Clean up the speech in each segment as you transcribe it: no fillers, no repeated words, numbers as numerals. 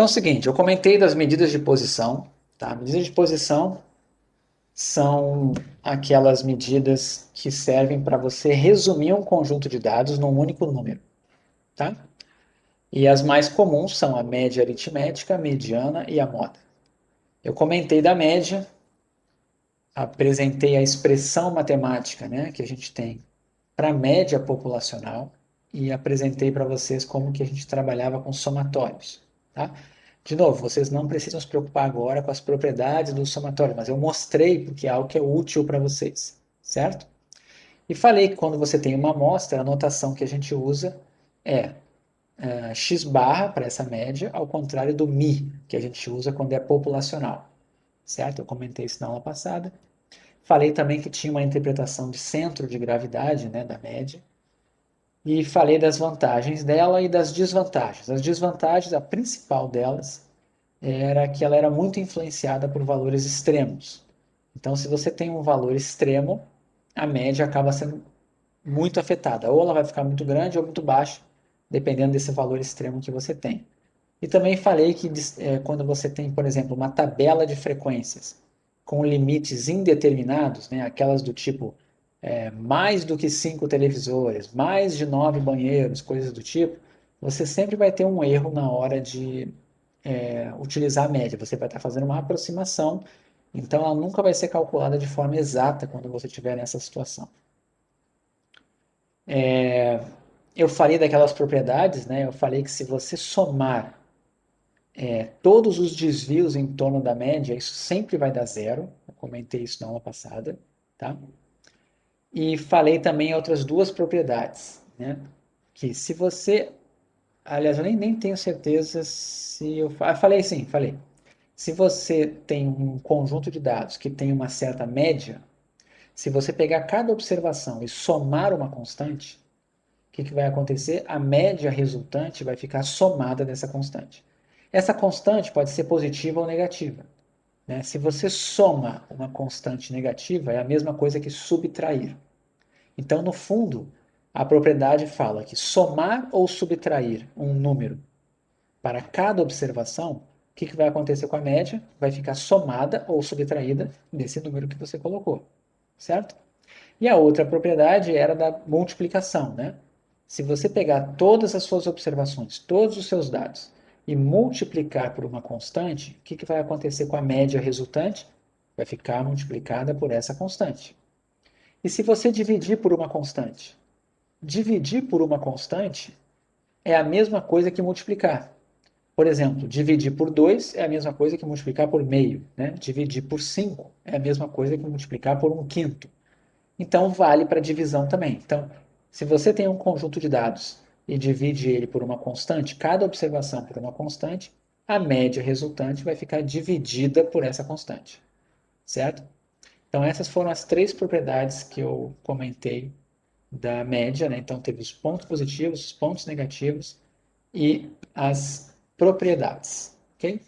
Então é o seguinte, eu comentei das medidas de posição, tá? Medidas de posição são aquelas medidas que servem para você resumir um conjunto de dados num único número, tá? E as mais comuns são a média aritmética, a mediana e a moda. Eu comentei da média, apresentei a expressão matemática, né, que a gente tem para a média populacional e apresentei para vocês como que a gente trabalhava com somatórios, tá? De novo, vocês não precisam se preocupar agora com as propriedades do somatório, mas eu mostrei porque é algo que é útil para vocês, certo? E falei que quando você tem uma amostra, a notação que a gente usa é x barra para essa média, ao contrário do mi, que a gente usa quando é populacional, certo? Eu comentei isso na aula passada. Falei também que tinha uma interpretação de centro de gravidade, né, da média, e falei das vantagens dela e das desvantagens. As desvantagens, a principal delas, era que ela era muito influenciada por valores extremos. Então, se você tem um valor extremo, a média acaba sendo muito afetada. Ou ela vai ficar muito grande ou muito baixa, dependendo desse valor extremo que você tem. E também falei que quando você tem, por exemplo, uma tabela de frequências com limites indeterminados, né, aquelas do tipo mais do que 5 televisores, mais de 9 banheiros, coisas do tipo, você sempre vai ter um erro na hora de utilizar a média. Você vai estar fazendo uma aproximação, então ela nunca vai ser calculada de forma exata quando você estiver nessa situação. Eu falei daquelas propriedades, né? Eu falei que se você somar todos os desvios em torno da média, isso sempre vai dar zero. Eu comentei isso na aula passada, tá? E falei também outras duas propriedades, né? Que se você, aliás, eu nem tenho certeza se eu falei sim, falei. Se você tem um conjunto de dados que tem uma certa média, se você pegar cada observação e somar uma constante, o que vai acontecer? A média resultante vai ficar somada dessa constante. Essa constante pode ser positiva ou negativa, né? Se você soma uma constante negativa, é a mesma coisa que subtrair. Então, no fundo, a propriedade fala que somar ou subtrair um número para cada observação, o que vai acontecer com a média? Vai ficar somada ou subtraída desse número que você colocou, certo? E a outra propriedade era da multiplicação, né? Se você pegar todas as suas observações, todos os seus dados, e multiplicar por uma constante, o que vai acontecer com a média resultante? Vai ficar multiplicada por essa constante. E se você dividir por uma constante? Dividir por uma constante é a mesma coisa que multiplicar. Por exemplo, dividir por 2 é a mesma coisa que multiplicar por meio. Né? Dividir por 5 é a mesma coisa que multiplicar por um quinto. Então, vale para divisão também. Então, se você tem um conjunto de dados e divide ele por uma constante, cada observação por uma constante, a média resultante vai ficar dividida por essa constante, certo? Então, essas foram as três propriedades que eu comentei da média, né? Então, teve os pontos positivos, os pontos negativos e as propriedades, ok?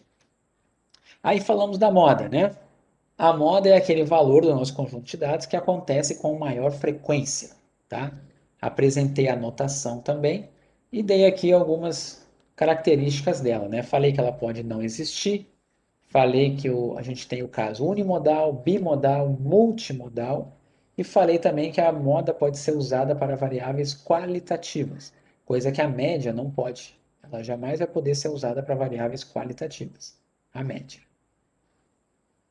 Aí falamos da moda, né? A moda é aquele valor do nosso conjunto de dados que acontece com maior frequência, tá? Apresentei a notação também e dei aqui algumas características dela, né? Falei que ela pode não existir, falei que a gente tem o caso unimodal, bimodal, multimodal e falei também que a moda pode ser usada para variáveis qualitativas, coisa que a média não pode. Ela jamais vai poder ser usada para variáveis qualitativas, a média.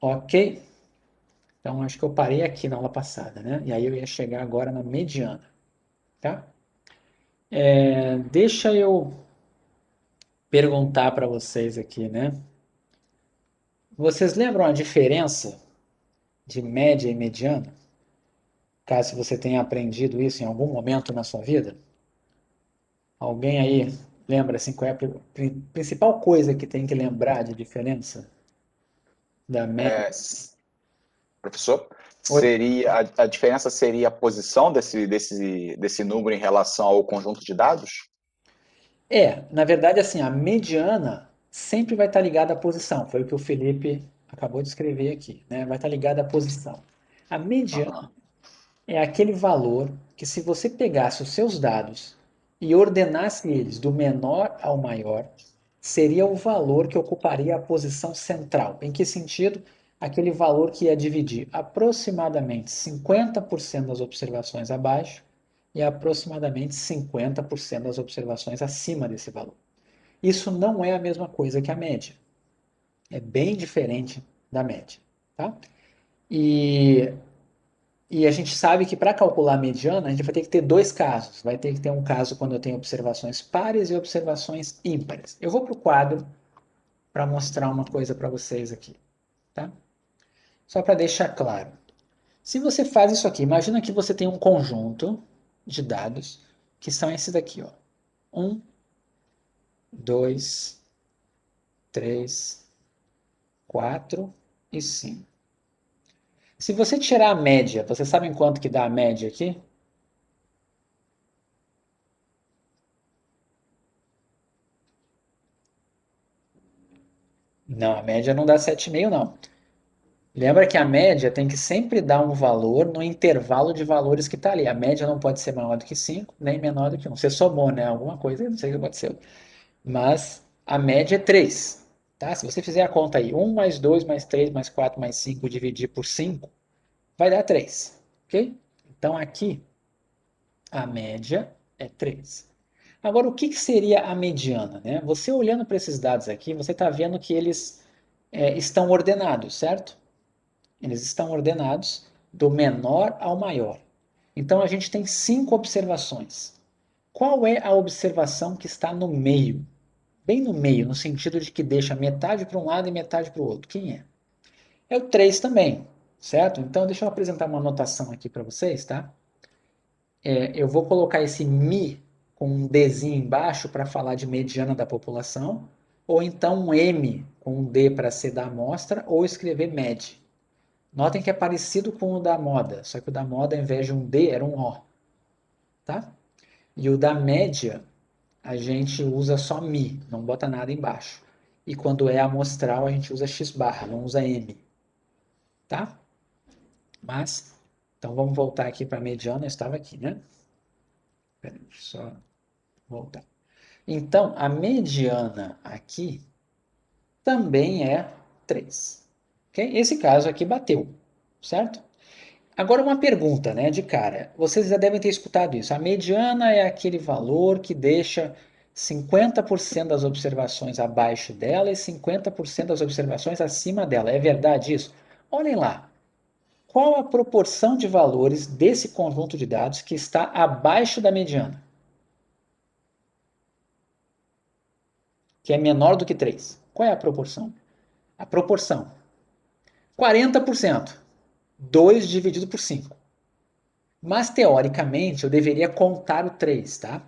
Ok? Então, acho que eu parei aqui na aula passada, né? E aí eu ia chegar agora na mediana, tá? Deixa eu perguntar para vocês aqui, né? Vocês lembram a diferença de média e mediana? Caso você tenha aprendido isso em algum momento na sua vida? Alguém aí lembra assim qual é a principal coisa que tem que lembrar de diferença da média? Professor, Oi? seria a diferença seria a posição desse número em relação ao conjunto de dados? Na verdade, assim, a mediana sempre vai estar ligada à posição. Foi o que o Felipe acabou de escrever aqui, né? Vai estar ligada à posição. A mediana Aham. é aquele valor que, se você pegasse os seus dados e ordenasse eles do menor ao maior, seria o valor que ocuparia a posição central. Em que sentido? Aquele valor que ia dividir aproximadamente 50% das observações abaixo e aproximadamente 50% das observações acima desse valor. Isso não é a mesma coisa que a média. É bem diferente da média. Tá? E, e a gente sabe que para calcular a mediana, a gente vai ter que ter dois casos. Vai ter que ter um caso quando eu tenho observações pares e observações ímpares. Eu vou para o quadro para mostrar uma coisa para vocês aqui. Tá? Só para deixar claro. Se você faz isso aqui, imagina que você tem um conjunto de dados que são esses daqui, ó. 1, 2, 3, 4 e 5. Se você tirar a média, vocês sabem quanto que dá a média aqui? Não, a média não dá 7,5 não. Lembra que a média tem que sempre dar um valor no intervalo de valores que está ali. A média não pode ser maior do que 5, nem menor do que 1. Você somou, né? Alguma coisa, não sei o que aconteceu. Mas a média é 3. Tá? Se você fizer a conta aí, 1 mais 2 mais 3 mais 4 mais 5 dividir por 5, vai dar 3. Ok? Então aqui a média é 3. Agora, o que, que seria a mediana? Né? Você olhando para esses dados aqui, você está vendo que eles estão ordenados, certo? Eles estão ordenados do menor ao maior. Então a gente tem 5 observações. Qual é a observação que está no meio? Bem no meio, no sentido de que deixa metade para um lado e metade para o outro. Quem é? É o 3 também, certo? Então deixa eu apresentar uma anotação aqui para vocês, tá? Eu vou colocar esse mi com um Dzinho embaixo para falar de mediana da população, ou então um M com um D para ser da amostra, ou escrever med. Notem que é parecido com o da moda, só que o da moda, ao invés de um D, era um O. Tá? E o da média, a gente usa só Mi, não bota nada embaixo. E quando é amostral, a gente usa X barra, não usa M. Tá? Mas, então vamos voltar aqui para a mediana, eu estava aqui, né? Peraí, deixa eu só voltar. Então, a mediana aqui também é 3. Okay? Esse caso aqui bateu, certo? Agora uma pergunta, né, de cara. Vocês já devem ter escutado isso. A mediana é aquele valor que deixa 50% das observações abaixo dela e 50% das observações acima dela. É verdade isso? Olhem lá. Qual a proporção de valores desse conjunto de dados que está abaixo da mediana? Que é menor do que 3? Qual é a proporção? A proporção. 40%. 2 dividido por 5. Mas, teoricamente, eu deveria contar o 3, tá?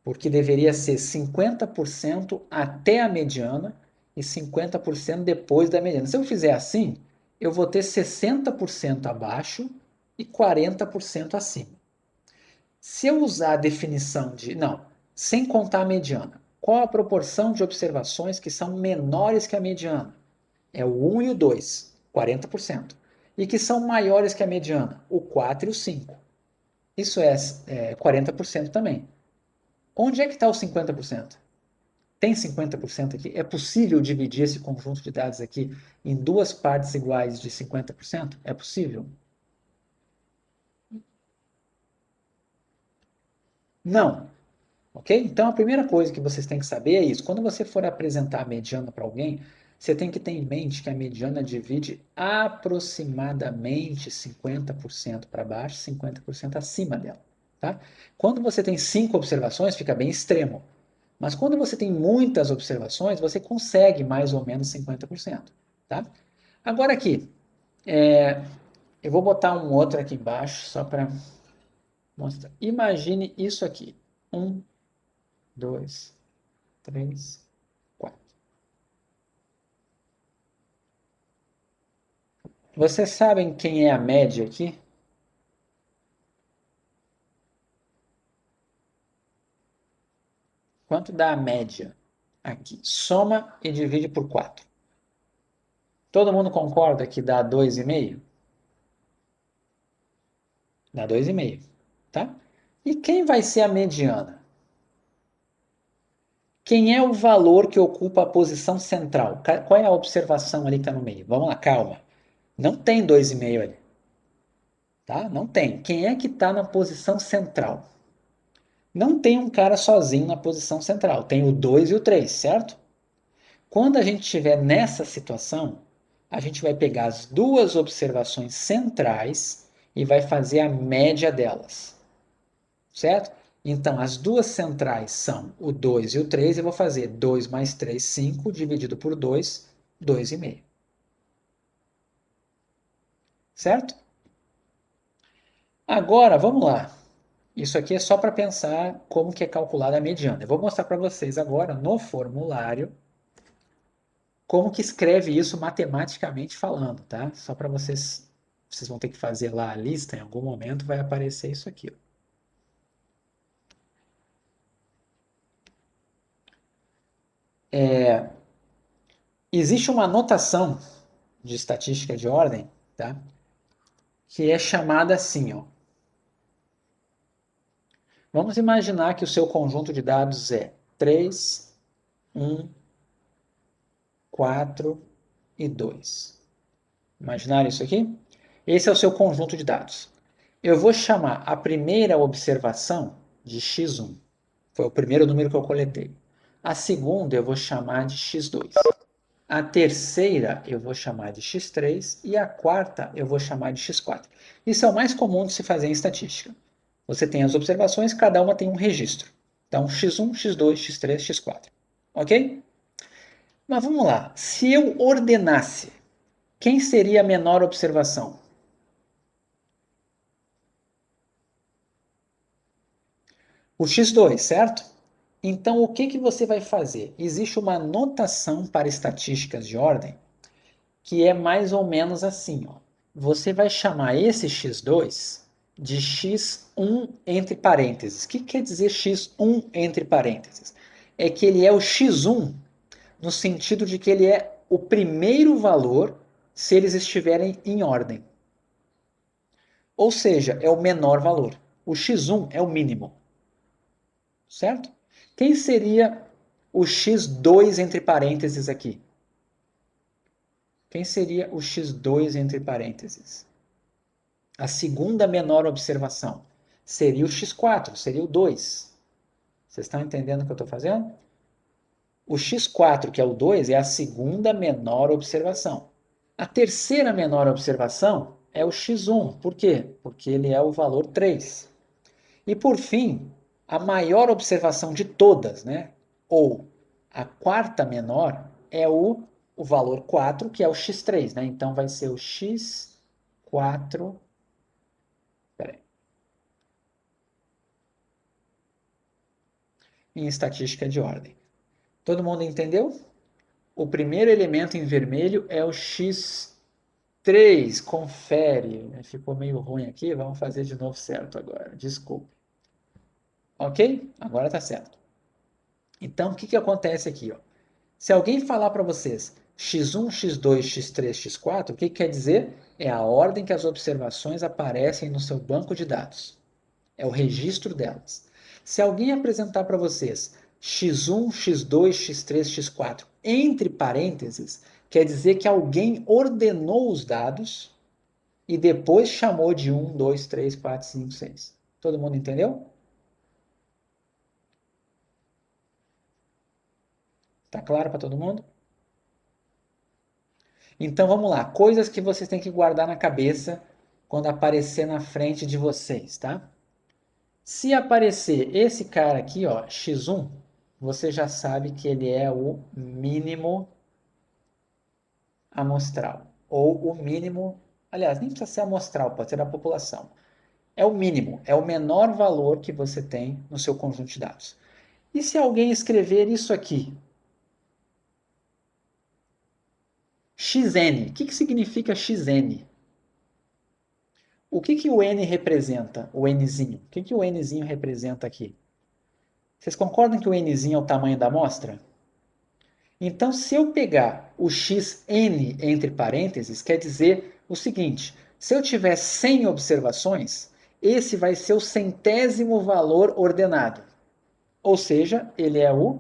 Porque deveria ser 50% até a mediana e 50% depois da mediana. Se eu fizer assim, eu vou ter 60% abaixo e 40% acima. Se eu usar a definição de... Não, sem contar a mediana. Qual a proporção de observações que são menores que a mediana? É o 1 e o 2, 40%. E que são maiores que a mediana? O 4 e o 5. Isso é 40% também. Onde é que está o 50%? Tem 50% aqui? É possível dividir esse conjunto de dados aqui em duas partes iguais de 50%? É possível? Não. Ok? Então a primeira coisa que vocês têm que saber é isso. Quando você for apresentar a mediana para alguém, você tem que ter em mente que a mediana divide aproximadamente 50% para baixo, 50% acima dela. Tá? Quando você tem 5 observações, fica bem extremo. Mas quando você tem muitas observações, você consegue mais ou menos 50%. Tá? Agora aqui, eu vou botar um outro aqui embaixo só para mostrar. Imagine isso aqui. 1, 2, 3, 4. Vocês sabem quem é a média aqui? Quanto dá a média aqui? Soma e divide por 4. Todo mundo concorda que dá 2,5? Dá 2,5, tá? E quem vai ser a mediana? Quem é o valor que ocupa a posição central? Qual é a observação ali que está no meio? Vamos lá, calma. Não tem 2,5 ali. Tá? Não tem. Quem é que está na posição central? Não tem um cara sozinho na posição central. Tem o 2 e o 3, certo? Quando a gente estiver nessa situação, a gente vai pegar as duas observações centrais e vai fazer a média delas, certo? Então, as duas centrais são o 2 e o 3, e eu vou fazer 2 mais 3, 5, dividido por 2, 2,5. Certo? Agora, vamos lá. Isso aqui é só para pensar como que é calculada a mediana. Eu vou mostrar para vocês agora no formulário como que escreve isso matematicamente falando, tá? Só para vocês vão ter que fazer lá a lista, em algum momento vai aparecer isso aqui. Ó. Existe uma notação de estatística de ordem, tá? Que é chamada assim, ó. Vamos imaginar que o seu conjunto de dados é 3, 1, 4 e 2. Imaginaram isso aqui? Esse é o seu conjunto de dados. Eu vou chamar a primeira observação de x1. Foi o primeiro número que eu coletei. A segunda eu vou chamar de x2. A terceira eu vou chamar de x3 e a quarta eu vou chamar de x4. Isso é o mais comum de se fazer em estatística. Você tem as observações, cada uma tem um registro. Então, x1, x2, x3, x4. Ok? Mas vamos lá. Se eu ordenasse, quem seria a menor observação? O x2, certo? Então, o que, que você vai fazer? Existe uma notação para estatísticas de ordem que é mais ou menos assim. Ó. Você vai chamar esse x2 de x1 entre parênteses. O que quer dizer x1 entre parênteses? É que ele é o x1 no sentido de que ele é o primeiro valor se eles estiverem em ordem. Ou seja, é o menor valor. O x1 é o mínimo. Certo? Quem seria o x2 entre parênteses aqui? Quem seria o x2 entre parênteses? A segunda menor observação seria o x4, seria o 2. Vocês estão entendendo o que eu estou fazendo? O x4, que é o 2, é a segunda menor observação. A terceira menor observação é o x1. Por quê? Porque ele é o valor 3. E por fim, a maior observação de todas, né? Ou a quarta menor é o valor 4, que é o x3, né? Então vai ser o x4. Peraí. Em estatística de ordem. Todo mundo entendeu? O primeiro elemento em vermelho é o x3. Confere. Ficou meio ruim aqui. Vamos fazer de novo certo agora. Desculpa. Ok? Agora está certo. Então, o que, que acontece aqui? Ó? Se alguém falar para vocês x1, x2, x3, x4, o que quer dizer? É a ordem que as observações aparecem no seu banco de dados. É o registro delas. Se alguém apresentar para vocês x1, x2, x3, x4 entre parênteses, quer dizer que alguém ordenou os dados e depois chamou de 1, 2, 3, 4, 5, 6. Todo mundo entendeu? Tá claro para todo mundo? Então vamos lá, coisas que vocês têm que guardar na cabeça quando aparecer na frente de vocês, tá? Se aparecer esse cara aqui, ó, x1, você já sabe que ele é o mínimo amostral, ou o mínimo, aliás, nem precisa ser amostral, pode ser da população. É o mínimo, é o menor valor que você tem no seu conjunto de dados. E se alguém escrever isso aqui, xn, o que significa xn? O que o n representa, o nzinho? O que o nzinho representa aqui? Vocês concordam que o nzinho é o tamanho da amostra? Então, se eu pegar o xn entre parênteses, quer dizer o seguinte: se eu tiver 100 observações, esse vai ser o centésimo valor ordenado. Ou seja, ele é o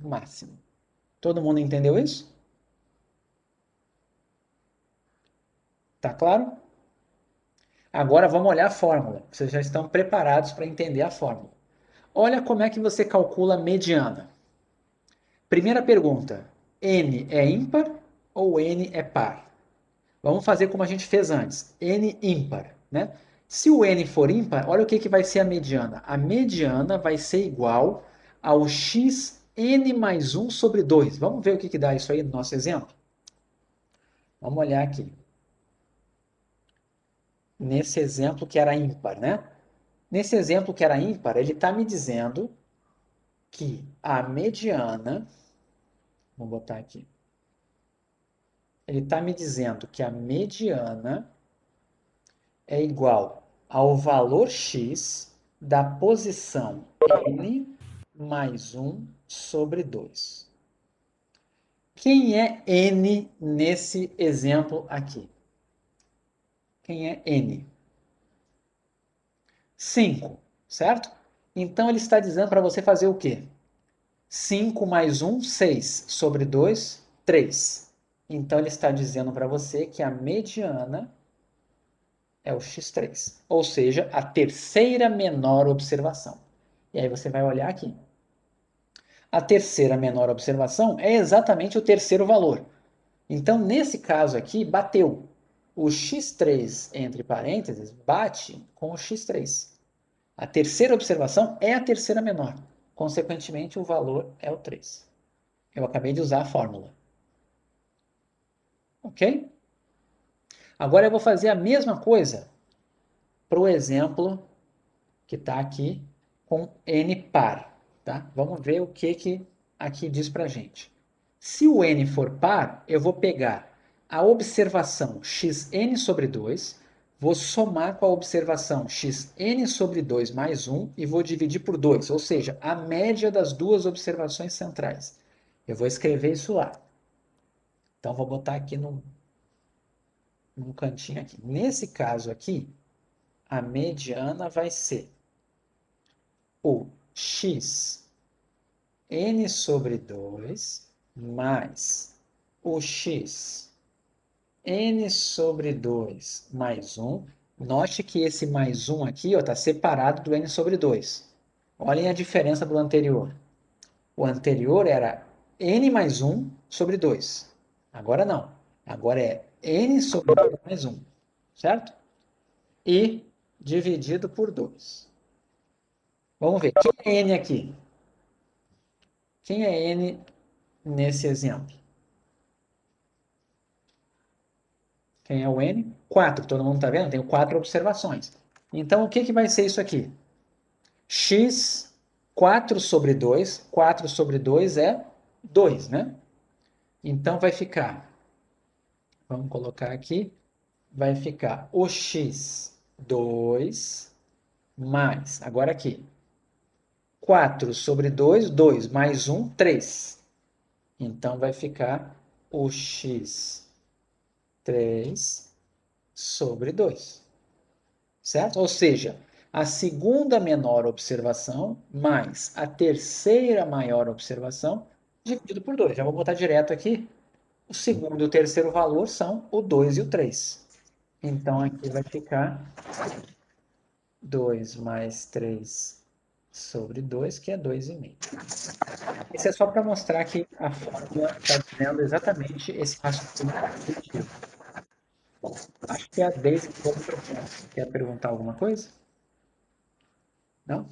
máximo. Todo mundo entendeu isso? Tá claro? Agora vamos olhar a fórmula. Vocês já estão preparados para entender a fórmula. Olha como é que você calcula a mediana. Primeira pergunta: n é ímpar ou n é par? Vamos fazer como a gente fez antes, n ímpar, né? Se o n for ímpar, olha o que vai ser a mediana. A mediana vai ser igual ao x n mais 1 sobre 2. Vamos ver o que dá isso aí no nosso exemplo? Vamos olhar aqui. Nesse exemplo que era ímpar, né? Nesse exemplo que era ímpar, ele está me dizendo que a mediana, vou botar aqui, ele está me dizendo que a mediana é igual ao valor x da posição n mais 1 sobre 2. Quem é n nesse exemplo aqui? Quem é n? 5, certo? Então ele está dizendo para você fazer o quê? 5 mais 1, 6, sobre 2, 3. Então ele está dizendo para você que a mediana é o x3, ou seja, a terceira menor observação. E aí você vai olhar aqui. A terceira menor observação é exatamente o terceiro valor. Então, nesse caso aqui, bateu. O x3, entre parênteses, bate com o x3. A terceira observação é a terceira menor. Consequentemente, o valor é o 3. Eu acabei de usar a fórmula. Ok? Agora eu vou fazer a mesma coisa para o exemplo que está aqui com n par. Tá? Vamos ver o que aqui diz para a gente. Se o n for par, eu vou pegar a observação xn sobre 2, vou somar com a observação xn sobre 2 mais 1 e vou dividir por 2, ou seja, a média das duas observações centrais. Eu vou escrever isso lá. Então, vou botar aqui num cantinho aqui. Nesse caso aqui, a mediana vai ser o x n sobre 2 mais o x n sobre 2 mais 1. Note que esse mais 1 aqui está separado do n sobre 2. Olhem a diferença do anterior. O anterior era n mais 1 sobre 2. Agora não. Agora é n sobre 2 mais 1. Certo? E dividido por 2. Vamos ver. Quem é n aqui? Quem é n nesse exemplo? Quem é o n? 4. Todo mundo está vendo? Tenho 4 observações. Então, o que vai ser isso aqui? X 4 sobre 2. 4 sobre 2 é 2, né? Então, vai ficar, vamos colocar aqui, vai ficar o x 2 mais, agora aqui, 4 sobre 2, 2 mais 1, 3. Então, vai ficar o x 3 sobre 2. Certo? Ou seja, a segunda menor observação mais a terceira maior observação dividido por 2. Já vou botar direto aqui. O segundo e o terceiro valor são o 2 e o 3. Então, aqui vai ficar 2 mais 3 sobre 2, que é 2,5. Isso é só para mostrar que a fórmula está dizendo exatamente esse raciocínio cognitivo. Acho que é a Deise que ficou no microfone. Quer perguntar alguma coisa? Não?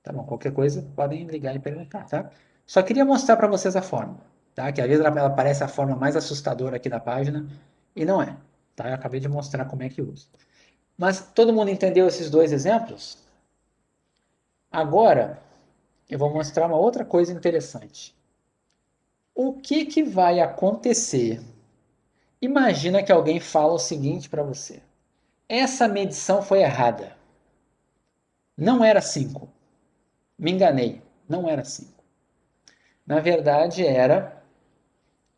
Tá bom, qualquer coisa podem ligar e perguntar, tá? Só queria mostrar para vocês a fórmula, tá? Que às vezes ela parece a forma mais assustadora aqui da página e não é, tá? Eu acabei de mostrar como é que usa. Mas todo mundo entendeu esses dois exemplos? Agora eu vou mostrar uma outra coisa interessante. O que vai acontecer? Imagina que alguém fala o seguinte para você: essa medição foi errada. Não era 5. Me enganei. Não era 5. Na verdade,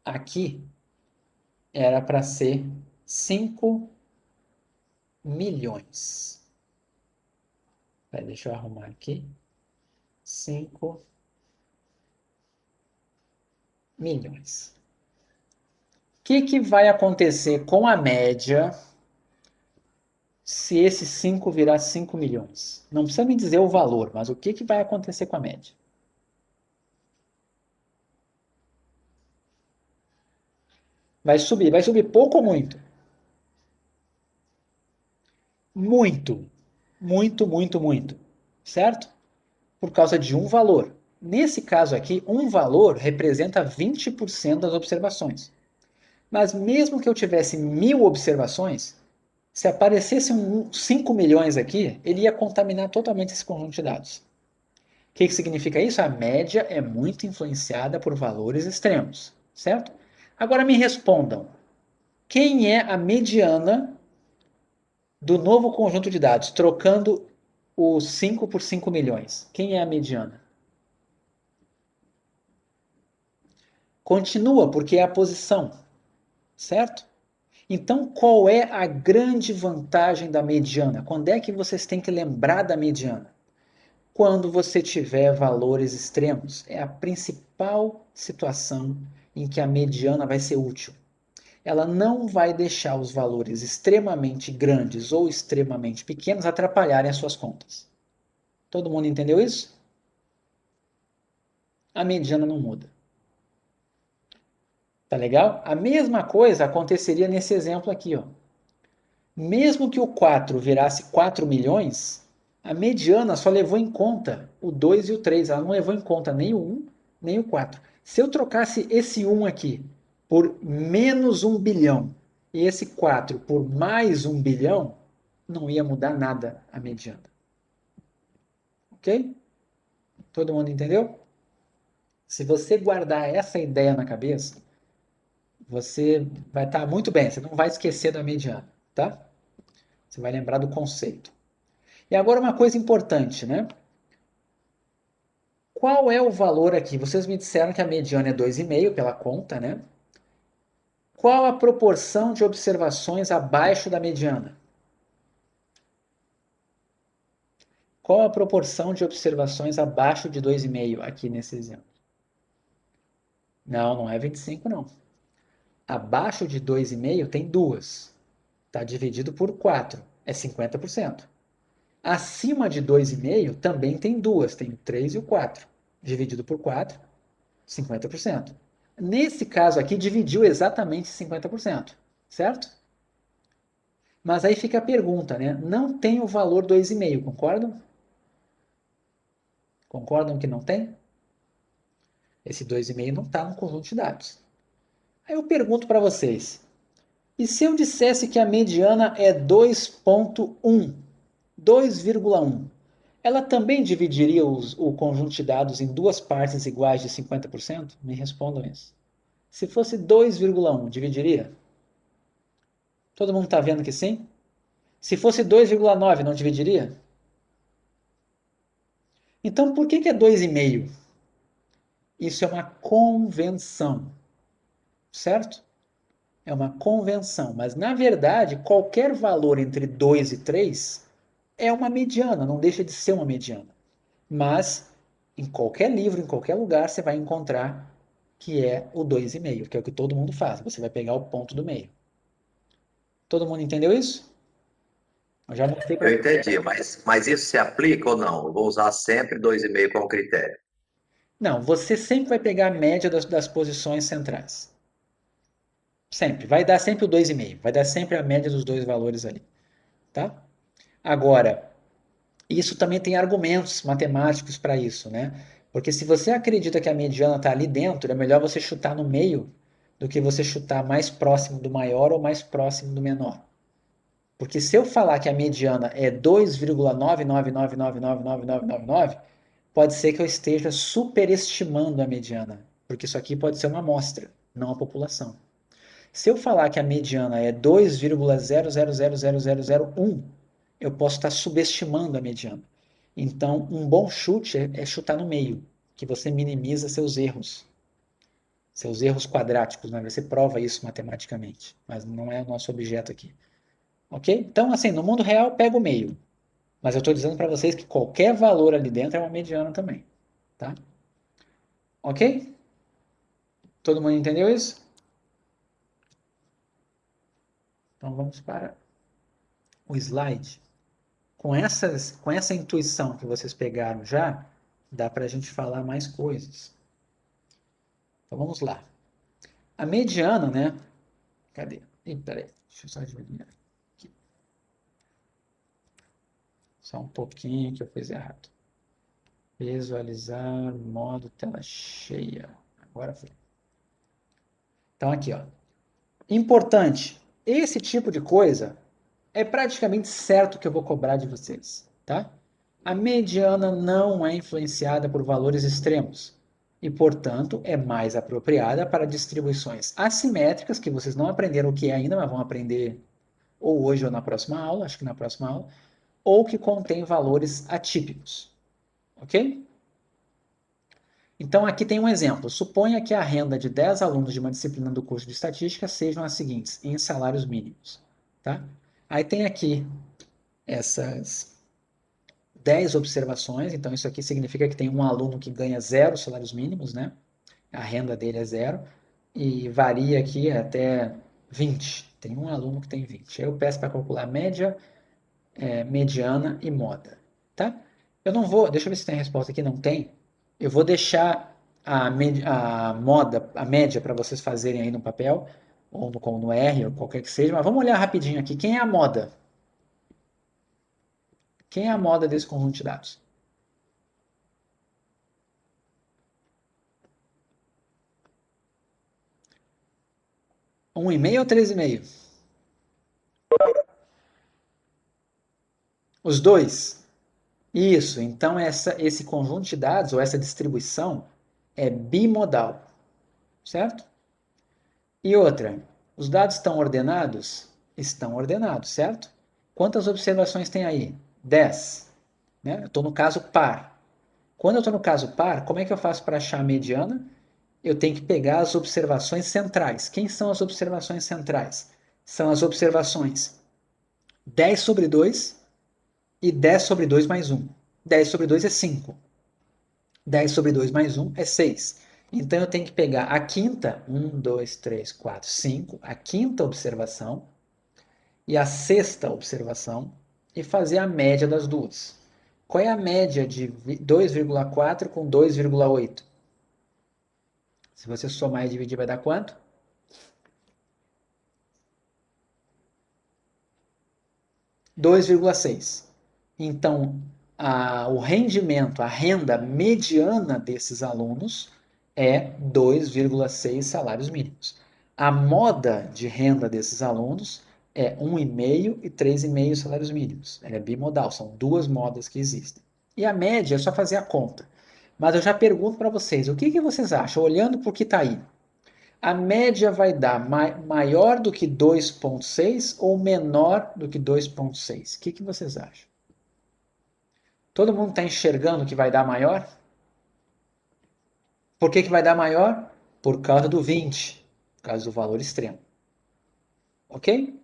aqui era para ser 5 milhões. Deixa eu arrumar aqui. 5 milhões. O que vai acontecer com a média se esse 5 virar 5 milhões? Não precisa me dizer o valor, mas o que vai acontecer com a média? Vai subir pouco ou muito? Muito, muito, muito, muito, certo? Por causa de um valor. Nesse caso aqui, um valor representa 20% das observações. Mas mesmo que eu tivesse 1.000 observações, se aparecesse 5 milhões aqui, ele ia contaminar totalmente esse conjunto de dados. O que significa isso? A média é muito influenciada por valores extremos, certo? Agora me respondam, quem é a mediana do novo conjunto de dados, trocando o 5 por 5 milhões? Quem é a mediana? Continua, porque é a posição, certo? Então, qual é a grande vantagem da mediana? Quando é que vocês têm que lembrar da mediana? Quando você tiver valores extremos. É a principal situação em que a mediana vai ser útil. Ela não vai deixar os valores extremamente grandes ou extremamente pequenos atrapalharem as suas contas. Todo mundo entendeu isso? A mediana não muda. Tá legal? A mesma coisa aconteceria nesse exemplo aqui, ó. Mesmo que o 4 virasse 4 milhões, a mediana só levou em conta o 2 e o 3. Ela não levou em conta nem o 1, nem o 4. Se eu trocasse esse 1 aqui por menos 1 bilhão e esse 4 por mais 1 bilhão, não ia mudar nada a mediana. Ok? Todo mundo entendeu? Se você guardar essa ideia na cabeça, você vai estar muito bem. Você não vai esquecer da mediana, tá? Você vai lembrar do conceito. E agora uma coisa importante, né? Qual é o valor aqui? Vocês me disseram que a mediana é 2,5 pela conta, né? Qual a proporção de observações abaixo da mediana? Qual a proporção de observações abaixo de 2,5 aqui nesse exemplo? Não, não é 25, não. Abaixo de 2,5 tem duas. Está dividido por 4, é 50%. Acima de 2,5 também tem duas, tem o 3 e o 4. Dividido por 4, 50%. Nesse caso aqui, dividiu exatamente 50%, certo? Mas aí fica a pergunta, né? Não tem o valor 2,5, concordam? Concordam que não tem? Esse 2,5 não está no conjunto de dados. Aí eu pergunto para vocês, e se eu dissesse que a mediana é 2,1, 2,1, ela também dividiria o conjunto de dados em duas partes iguais de 50%? Me respondam isso. Se fosse 2,1, dividiria? Todo mundo está vendo que sim? Se fosse 2,9, não dividiria? Então, por que é 2,5? Isso é uma convenção, certo? É uma convenção, mas na verdade, qualquer valor entre 2 e 3 é uma mediana, não deixa de ser uma mediana. Mas em qualquer livro, em qualquer lugar, você vai encontrar que é o 2,5, que é o que todo mundo faz. Você vai pegar o ponto do meio. Todo mundo entendeu isso? Eu já mostrei Eu para. entendi, mas isso se aplica ou não? Eu vou usar sempre 2,5 como critério. Não, você sempre vai pegar a média das posições centrais. Sempre. Vai dar sempre o 2,5. Vai dar sempre a média dos dois valores ali. Tá? Agora, isso também tem argumentos matemáticos para isso, né? Porque se você acredita que a mediana está ali dentro, é melhor você chutar no meio do que você chutar mais próximo do maior ou mais próximo do menor. Porque se eu falar que a mediana é 2,999999999, pode ser que eu esteja superestimando a mediana, porque isso aqui pode ser uma amostra, não a população. Se eu falar que a mediana é 2,000001, eu posso estar subestimando a mediana. Então, um bom chute é chutar no meio, que você minimiza seus erros quadráticos, né? Você prova isso matematicamente, mas não é o nosso objeto aqui. Ok? Então, assim, no mundo real, pega o meio. Mas eu estou dizendo para vocês que qualquer valor ali dentro é uma mediana também. Tá? Ok? Todo mundo entendeu isso? Então vamos para o slide. Com essa intuição que vocês pegaram já, dá para a gente falar mais coisas. Então vamos lá. A mediana, né? Cadê? Ih, peraí, deixa eu só diminuir aqui. Só um pouquinho que eu fiz errado. Visualizar, modo tela cheia. Agora foi. Então aqui, ó. Importante, esse tipo de coisa é praticamente certo que eu vou cobrar de vocês, tá? A mediana não é influenciada por valores extremos e, portanto, é mais apropriada para distribuições assimétricas, que vocês não aprenderam o que é ainda, mas vão aprender ou hoje ou na próxima aula, acho que na próxima aula, ou que contém valores atípicos, ok? Então, aqui tem um exemplo. Suponha que a renda de 10 alunos de uma disciplina do curso de estatística sejam as seguintes, em salários mínimos, tá? Aí tem aqui essas 10 observações, então isso aqui significa que tem um aluno que ganha 0 salários mínimos, né? A renda dele é 0, e varia aqui até 20. Tem um aluno que tem 20. Aí eu peço para calcular média, mediana e moda, tá? Eu não vou, deixa eu ver se tem resposta aqui, não tem. Eu vou deixar a moda, a média para vocês fazerem aí no papel, ou no R, ou qualquer que seja, mas vamos olhar rapidinho aqui. Quem é a moda? Quem é a moda desse conjunto de dados? 1,5 ou 3,5? Os dois? Isso, então esse conjunto de dados, ou essa distribuição, é bimodal, certo? E outra, os dados estão ordenados? Estão ordenados, certo? Quantas observações tem aí? 10. Né? Eu estou no caso par. Quando eu estou no caso par, como é que eu faço para achar a mediana? Eu tenho que pegar as observações centrais. Quem são as observações centrais? São as observações 10 sobre 2 e 10 sobre 2 mais 1. 10 sobre 2 é 5. 10 sobre 2 mais 1 é 6. Então eu tenho que pegar a quinta, 1, 2, 3, 4, 5, a quinta observação e a sexta observação e fazer a média das duas. Qual é a média de 2,4 com 2,8? Se você somar e dividir, vai dar quanto? 2,6. Então, o rendimento, a renda mediana desses alunos é 2,6 salários mínimos. A moda de renda desses alunos é 1,5 e 3,5 salários mínimos. Ela é bimodal, são duas modas que existem. E a média é só fazer a conta. Mas eu já pergunto para vocês, o que vocês acham? Olhando para o que está aí, a média vai dar maior do que 2,6 ou menor do que 2,6? O que vocês acham? Todo mundo está enxergando que vai dar maior? Por que vai dar maior? Por causa do 20, por causa do valor extremo. Ok?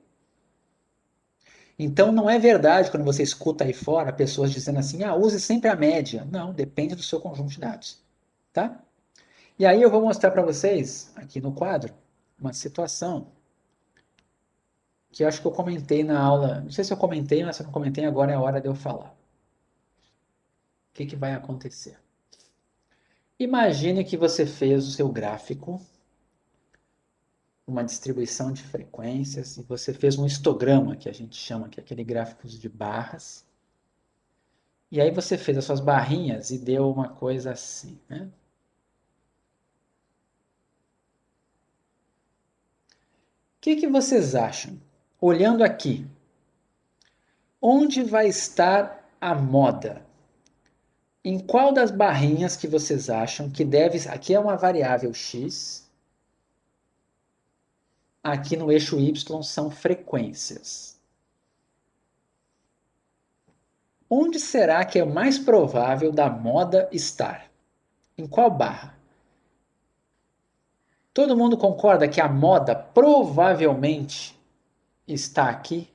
Então não é verdade quando você escuta aí fora pessoas dizendo assim, use sempre a média. Não, depende do seu conjunto de dados. Tá? E aí eu vou mostrar para vocês, aqui no quadro, uma situação que eu acho que eu comentei na aula. Não sei se eu comentei, mas se eu não comentei, agora é a hora de eu falar. O que vai acontecer? Imagine que você fez o seu gráfico, uma distribuição de frequências, e você fez um histograma, que a gente chama, que é aquele gráfico de barras. E aí você fez as suas barrinhas e deu uma coisa assim, né? O que vocês acham? Olhando aqui, onde vai estar a moda? Em qual das barrinhas que vocês acham que deve... Aqui é uma variável x, aqui no eixo y são frequências. Onde será que é mais provável da moda estar? Em qual barra? Todo mundo concorda que a moda provavelmente está aqui?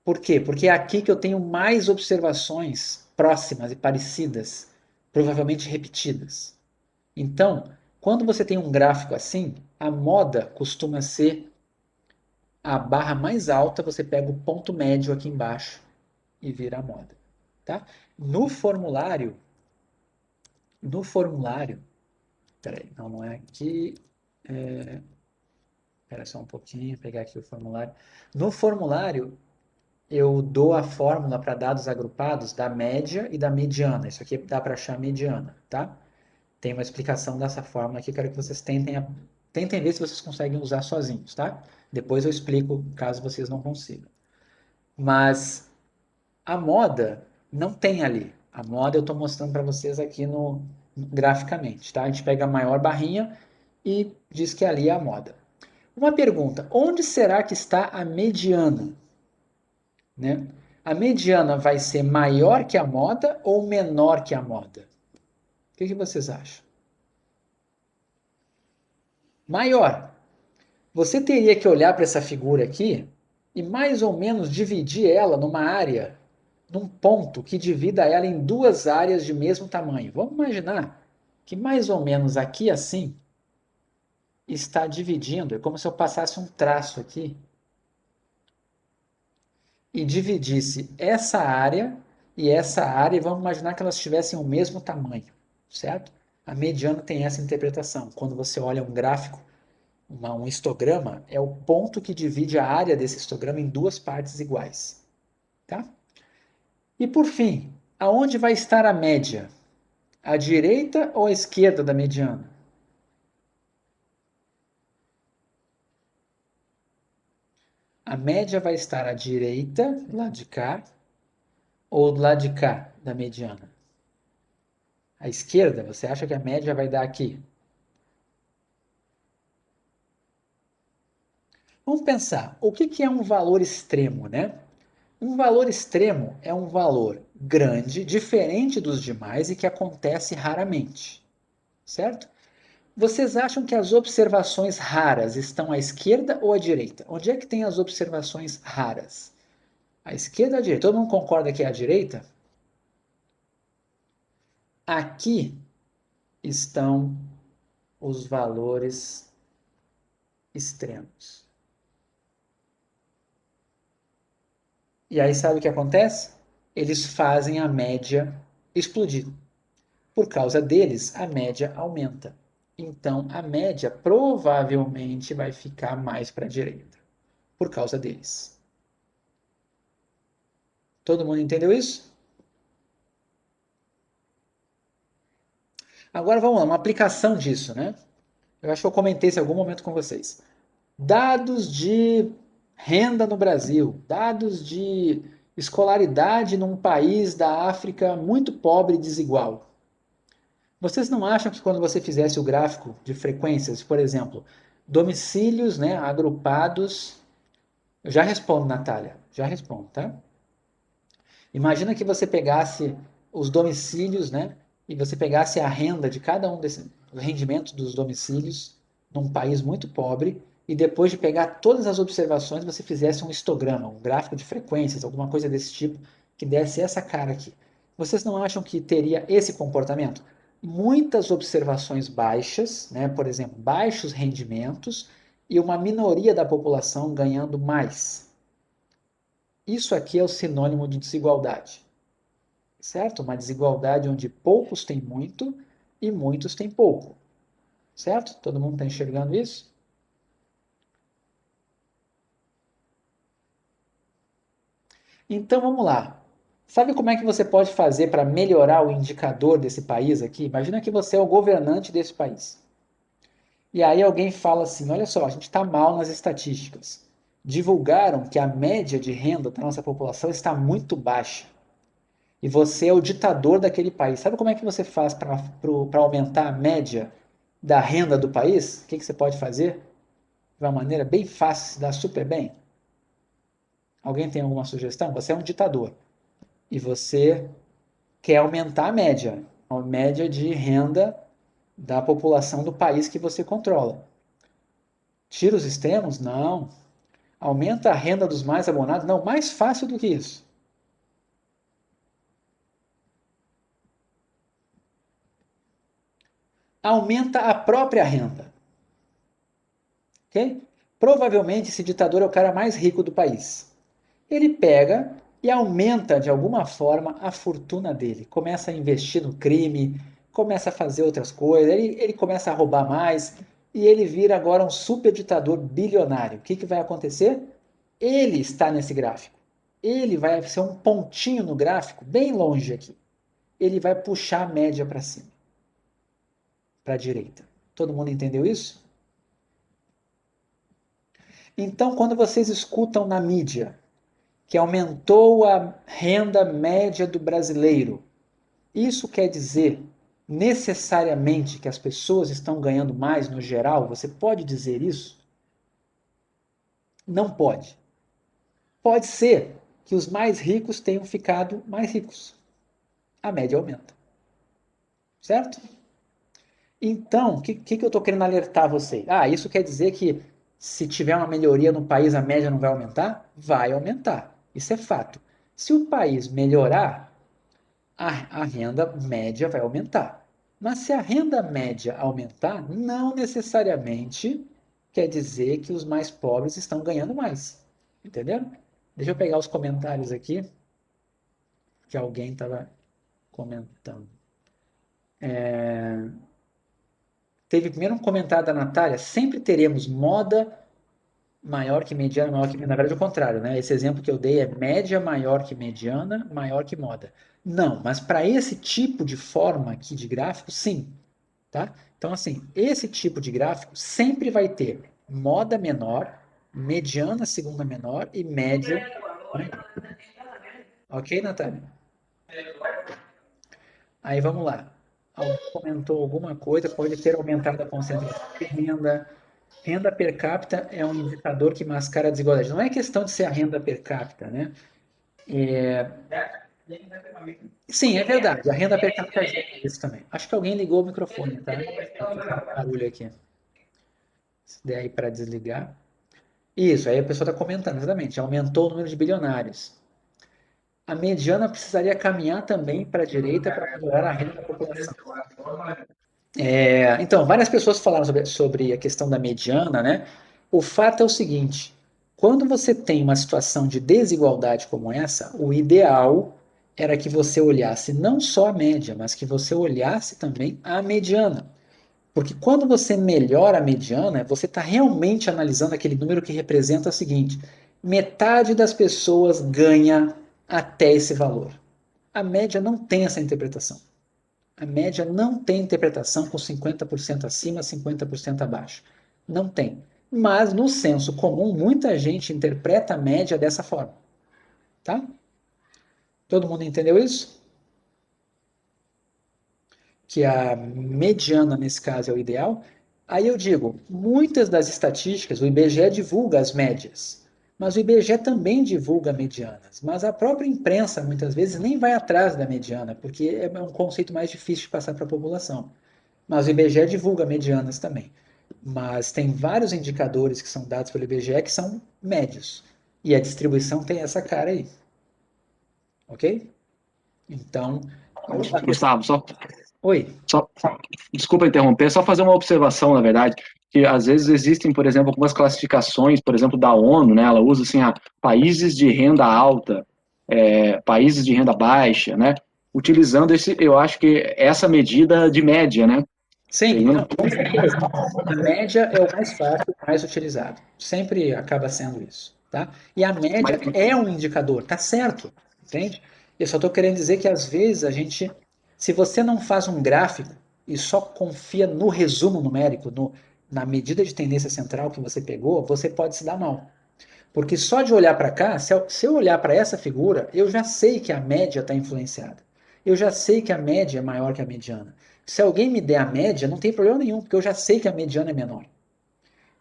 Por quê? Porque é aqui que eu tenho mais observações próximas e parecidas, provavelmente repetidas. Então, quando você tem um gráfico assim, a moda costuma ser a barra mais alta, você pega o ponto médio aqui embaixo e vira a moda, tá? No formulário, no formulário, peraí, não é aqui, espera só um pouquinho, pegar aqui o formulário. No formulário, eu dou a fórmula para dados agrupados da média e da mediana. Isso aqui dá para achar a mediana, tá? Tem uma explicação dessa fórmula aqui, quero que vocês tentem ver se vocês conseguem usar sozinhos, tá? Depois eu explico caso vocês não consigam. Mas a moda não tem ali. A moda eu estou mostrando para vocês aqui graficamente, tá? A gente pega a maior barrinha e diz que ali é a moda. Uma pergunta: onde será que está a mediana? Né? A mediana vai ser maior que a moda ou menor que a moda? O que vocês acham? Maior. Você teria que olhar para essa figura aqui e mais ou menos dividir ela numa área, num ponto que divida ela em duas áreas de mesmo tamanho. Vamos imaginar que mais ou menos aqui assim está dividindo, é como se eu passasse um traço aqui e dividisse essa área e vamos imaginar que elas tivessem o mesmo tamanho, certo? A mediana tem essa interpretação. Quando você olha um gráfico, um histograma, é o ponto que divide a área desse histograma em duas partes iguais, tá? E por fim, aonde vai estar a média? À direita ou à esquerda da mediana? A média vai estar à direita, do lado de cá, ou do lado de cá da mediana? À esquerda, você acha que a média vai dar aqui? Vamos pensar, o que é um valor extremo, né? Um valor extremo é um valor grande, diferente dos demais e que acontece raramente, certo? Vocês acham que as observações raras estão à esquerda ou à direita? Onde é que tem as observações raras? À esquerda ou à direita? Todo mundo concorda que é à direita? Aqui estão os valores extremos. E aí sabe o que acontece? Eles fazem a média explodir. Por causa deles, a média aumenta. Então, a média provavelmente vai ficar mais para a direita, por causa deles. Todo mundo entendeu isso? Agora vamos lá, uma aplicação disso, né? Eu acho que eu comentei isso em algum momento com vocês. Dados de renda no Brasil, dados de escolaridade num país da África muito pobre e desigual. Vocês não acham que quando você fizesse o gráfico de frequências, por exemplo, domicílios, né, agrupados. Eu já respondo, Natália, já respondo, tá? Imagina que você pegasse os domicílios, né, e você pegasse a renda de cada um desses, o rendimento dos domicílios num país muito pobre, e depois de pegar todas as observações, você fizesse um histograma, um gráfico de frequências, alguma coisa desse tipo, que desse essa cara aqui. Vocês não acham que teria esse comportamento? Muitas observações baixas, né, por exemplo, baixos rendimentos, e uma minoria da população ganhando mais. Isso aqui é o sinônimo de desigualdade, certo? Uma desigualdade onde poucos têm muito e muitos têm pouco, certo? Todo mundo está enxergando isso? Então vamos lá. Sabe como é que você pode fazer para melhorar o indicador desse país aqui? Imagina que você é o governante desse país. E aí alguém fala assim: olha só, a gente está mal nas estatísticas. Divulgaram que a média de renda da nossa população está muito baixa. E você é o ditador daquele país. Sabe como é que você faz para aumentar a média da renda do país? O que você pode fazer? De uma maneira bem fácil, se dá super bem? Alguém tem alguma sugestão? Você é um ditador e você quer aumentar a média de renda da população do país que você controla. Tira os extremos? Não. Aumenta a renda dos mais abonados? Não, mais fácil do que isso. aumenta a própria renda. Ok? Provavelmente esse ditador é o cara mais rico do país. Ele pega e aumenta de alguma forma a fortuna dele. Começa a investir no crime, começa a fazer outras coisas, ele começa a roubar mais e ele vira agora um super ditador bilionário. O que, que vai acontecer? Ele está nesse gráfico. Ele vai ser um pontinho no gráfico, bem longe aqui. Ele vai puxar a média para cima, para a direita. Todo mundo entendeu isso? Então, quando vocês escutam na mídia que aumentou a renda média do brasileiro, isso quer dizer necessariamente que as pessoas estão ganhando mais no geral? Você pode dizer isso? Não pode. Pode ser que os mais ricos tenham ficado mais ricos. A média aumenta. Certo? Então, o que eu estou querendo alertar você? Ah, isso quer dizer que se tiver uma melhoria no país, a média não vai aumentar? Vai aumentar. Isso é fato. Se o país melhorar, a renda média vai aumentar. Mas se a renda média aumentar, não necessariamente quer dizer que os mais pobres estão ganhando mais. Entenderam? Deixa eu pegar os comentários aqui, que alguém estava comentando. Teve primeiro um comentário da Natália: sempre teremos moda maior que mediana, maior que mediana. Na verdade, é o contrário, né? Esse exemplo que eu dei é média maior que mediana, maior que moda. Não, mas para esse tipo de forma aqui de gráfico, sim. Tá? Então, assim, esse tipo de gráfico sempre vai ter moda menor, mediana segunda menor e média maior. Ok, Natália? Aí vamos lá. Alguém comentou alguma coisa, pode ter aumentado a concentração de renda. Renda per capita é um indicador que mascara a desigualdade. Não é questão de ser a renda per capita, né? Sim, é verdade. A renda per capita ajuda isso também. Acho que alguém ligou o microfone, tá? Tá fazendo barulho aqui. Se der aí para desligar. Isso, aí a pessoa está comentando, exatamente. Aumentou o número de bilionários. A mediana precisaria caminhar também para a direita para melhorar a renda da população. Então, várias pessoas falaram sobre a questão da mediana, né? O fato é o seguinte: quando você tem uma situação de desigualdade como essa, o ideal era que você olhasse não só a média, mas que você olhasse também a mediana. Porque quando você melhora a mediana, você está realmente analisando aquele número que representa o seguinte: metade das pessoas ganha até esse valor. A média não tem essa interpretação. A média não tem interpretação com 50% acima, 50% abaixo. Não tem. Mas no senso comum, muita gente interpreta a média dessa forma. Tá? Todo mundo entendeu isso? Que a mediana, nesse caso, é o ideal. Aí eu digo, muitas das estatísticas, o IBGE divulga as médias, mas o IBGE também divulga medianas. Mas a própria imprensa, muitas vezes, nem vai atrás da mediana, porque é um conceito mais difícil de passar para a população. Mas o IBGE divulga medianas também. Mas tem vários indicadores que são dados pelo IBGE que são médios. E a distribuição tem essa cara aí. Ok? Então, a questão... Gustavo, Oi. só, desculpa interromper, só fazer uma observação, na verdade, que às vezes existem, por exemplo, algumas classificações, por exemplo, da ONU, né, ela usa assim, países de renda alta, países de renda baixa, né, utilizando eu acho que essa medida de média, né. Sim, não, com certeza. A média é o mais fácil, o mais utilizado. Sempre acaba sendo isso, tá? E a média é um indicador, tá certo, entende? Eu só estou querendo dizer que às vezes a gente, se você não faz um gráfico e só confia no resumo numérico, na medida de tendência central que você pegou, você pode se dar mal. Porque só de olhar para cá, se eu olhar para essa figura, eu já sei que a média está influenciada. Eu já sei que a média é maior que a mediana. Se alguém me der a média, não tem problema nenhum, porque eu já sei que a mediana é menor.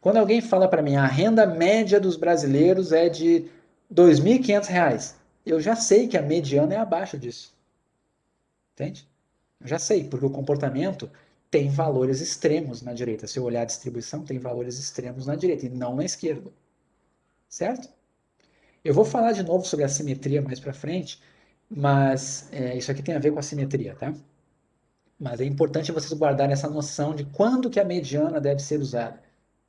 Quando alguém fala para mim, a renda média dos brasileiros é de R$ 2.500, eu já sei que a mediana é abaixo disso. Entende? Eu já sei, porque o comportamento tem valores extremos na direita. Se eu olhar a distribuição, tem valores extremos na direita e não na esquerda. Certo? Eu vou falar de novo sobre a simetria mais para frente, mas isso aqui tem a ver com a simetria, tá? Mas é importante vocês guardarem essa noção de quando que a mediana deve ser usada.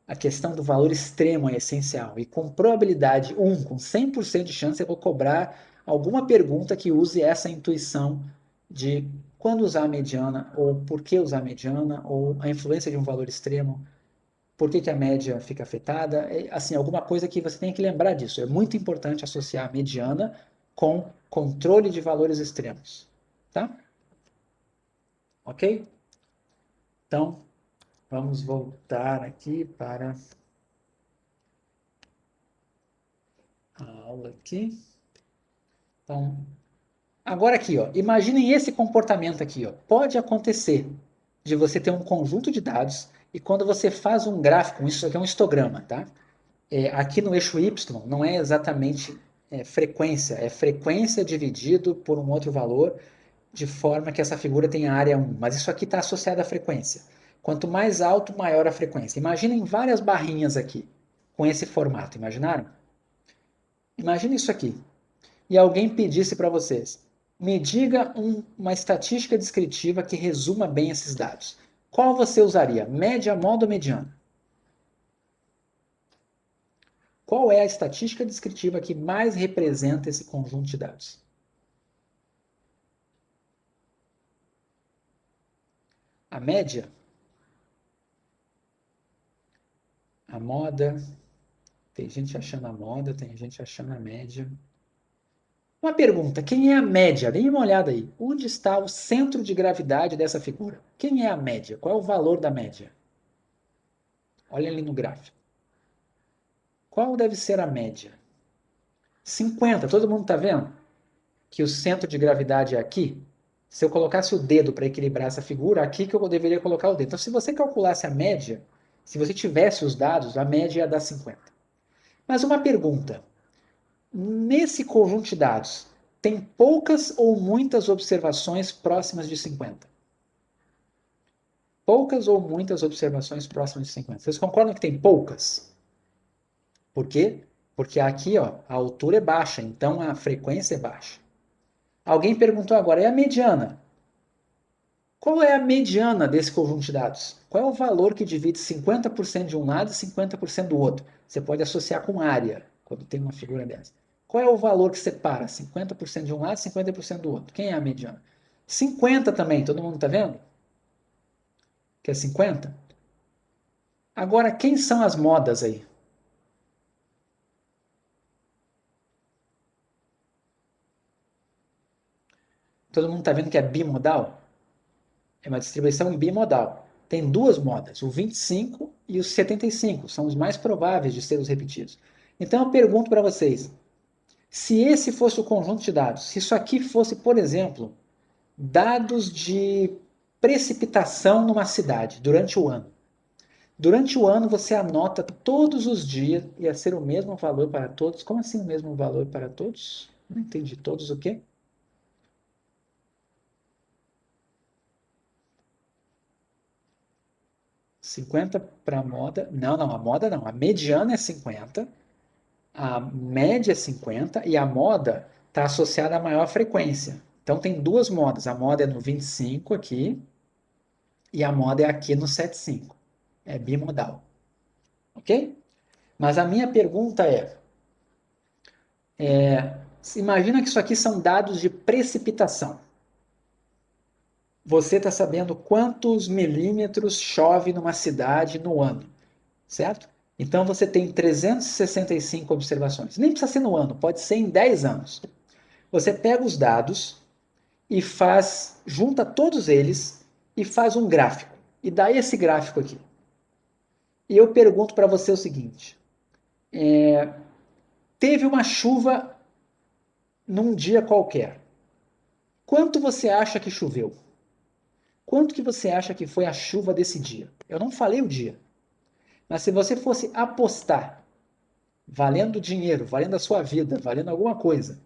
A questão do valor extremo é essencial. E com probabilidade 1, com 100% de chance, eu vou cobrar alguma pergunta que use essa intuição de quando usar a mediana, ou por que usar a mediana, ou a influência de um valor extremo, por que a média fica afetada. Assim, alguma coisa que você tem que lembrar disso. É muito importante associar a mediana com controle de valores extremos. Tá? Ok? Então, vamos voltar aqui para a aula aqui. Então, agora aqui, ó, imaginem esse comportamento aqui, ó. Pode acontecer de você ter um conjunto de dados e quando você faz um gráfico, isso aqui é um histograma, tá? Aqui no eixo Y não é exatamente frequência, é frequência dividido por um outro valor, de forma que essa figura tenha área 1, mas isso aqui está associado à frequência. Quanto mais alto, maior a frequência. Imaginem várias barrinhas aqui, com esse formato, imaginaram? Imagine isso aqui. E alguém pedisse para vocês, me diga uma estatística descritiva que resuma bem esses dados. Qual você usaria? Média, moda ou mediana? Qual é a estatística descritiva que mais representa esse conjunto de dados? A média? A moda? Tem gente achando a moda, tem gente achando a média. Uma pergunta, quem é a média? Dê uma olhada aí. Onde está o centro de gravidade dessa figura? Quem é a média? Qual é o valor da média? Olha ali no gráfico. Qual deve ser a média? 50. Todo mundo está vendo que o centro de gravidade é aqui? Se eu colocasse o dedo para equilibrar essa figura, aqui que eu deveria colocar o dedo. Então, se você calculasse a média, se você tivesse os dados, a média ia dar 50. Mas uma pergunta. Nesse conjunto de dados, tem poucas ou muitas observações próximas de 50? Poucas ou muitas observações próximas de 50? Vocês concordam que tem poucas? Por quê? Porque aqui, ó, a altura é baixa, então a frequência é baixa. Alguém perguntou agora, é a mediana? Qual é a mediana desse conjunto de dados? Qual é o valor que divide 50% de um lado e 50% do outro? Você pode associar com área, quando tem uma figura dessa. Qual é o valor que separa 50% de um lado e 50% do outro? Quem é a mediana? 50 também, todo mundo está vendo? Que é 50? Agora, quem são as modas aí? Todo mundo está vendo que é bimodal? É uma distribuição bimodal. Tem duas modas, o 25 e o 75, são os mais prováveis de serem os repetidos. Então eu pergunto para vocês, se esse fosse o conjunto de dados, se isso aqui fosse, por exemplo, dados de precipitação numa cidade durante o ano. Durante o ano você anota todos os dias, ia ser o mesmo valor para todos. Como assim o mesmo valor para todos? Não entendi. Todos o quê? 50 para a moda. Não, não, a moda não. A mediana é 50, a média é 50 e a moda está associada à maior frequência. Então tem duas modas. A moda é no 25 aqui e a moda é aqui no 75. É bimodal. Ok? Mas a minha pergunta imagina que isso aqui são dados de precipitação. Você está sabendo quantos milímetros chove numa cidade no ano, certo? Então você tem 365 observações. Nem precisa ser no ano, pode ser em 10 anos. Você pega os dados e junta todos eles e faz um gráfico. E dá esse gráfico aqui. E eu pergunto para você o seguinte: teve uma chuva num dia qualquer. Quanto você acha que choveu? Quanto que você acha que foi a chuva desse dia? Eu não falei o dia. Mas se você fosse apostar, valendo dinheiro, valendo a sua vida, valendo alguma coisa,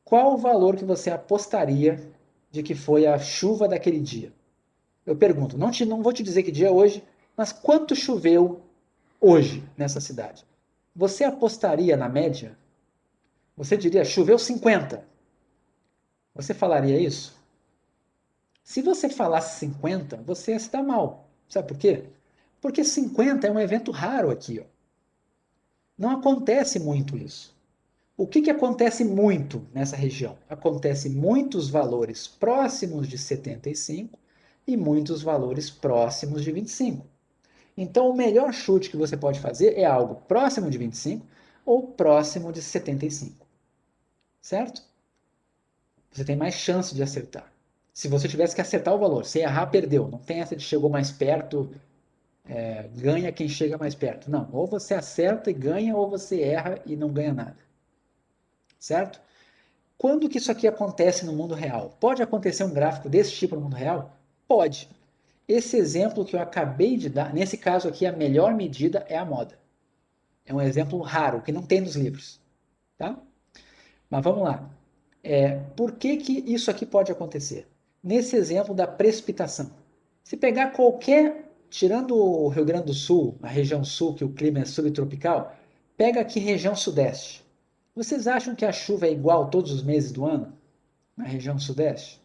qual o valor que você apostaria de que foi a chuva daquele dia? Eu pergunto, não vou te dizer que dia é hoje, mas quanto choveu hoje nessa cidade? Você apostaria na média? Você diria, choveu 50. Você falaria isso? Se você falasse 50, você ia se dar mal. Sabe por quê? Porque 50 é um evento raro aqui, ó. Não acontece muito isso. O que acontece muito nessa região? Acontece muitos valores próximos de 75 e muitos valores próximos de 25. Então, o melhor chute que você pode fazer é algo próximo de 25 ou próximo de 75. Certo? Você tem mais chance de acertar. Se você tivesse que acertar o valor, se errar, perdeu. Não tem essa de chegou mais perto, ganha quem chega mais perto. Não, ou você acerta e ganha, ou você erra e não ganha nada. Certo? Quando que isso aqui acontece no mundo real? Pode acontecer um gráfico desse tipo no mundo real? Pode. Esse exemplo que eu acabei de dar, nesse caso aqui, a melhor medida é a moda. É um exemplo raro, que não tem nos livros. Tá? Mas vamos lá. Por que isso aqui pode acontecer? Nesse exemplo da precipitação. Se pegar qualquer, tirando o Rio Grande do Sul, a região sul, que o clima é subtropical, pega aqui região sudeste. Vocês acham que a chuva é igual todos os meses do ano na região sudeste?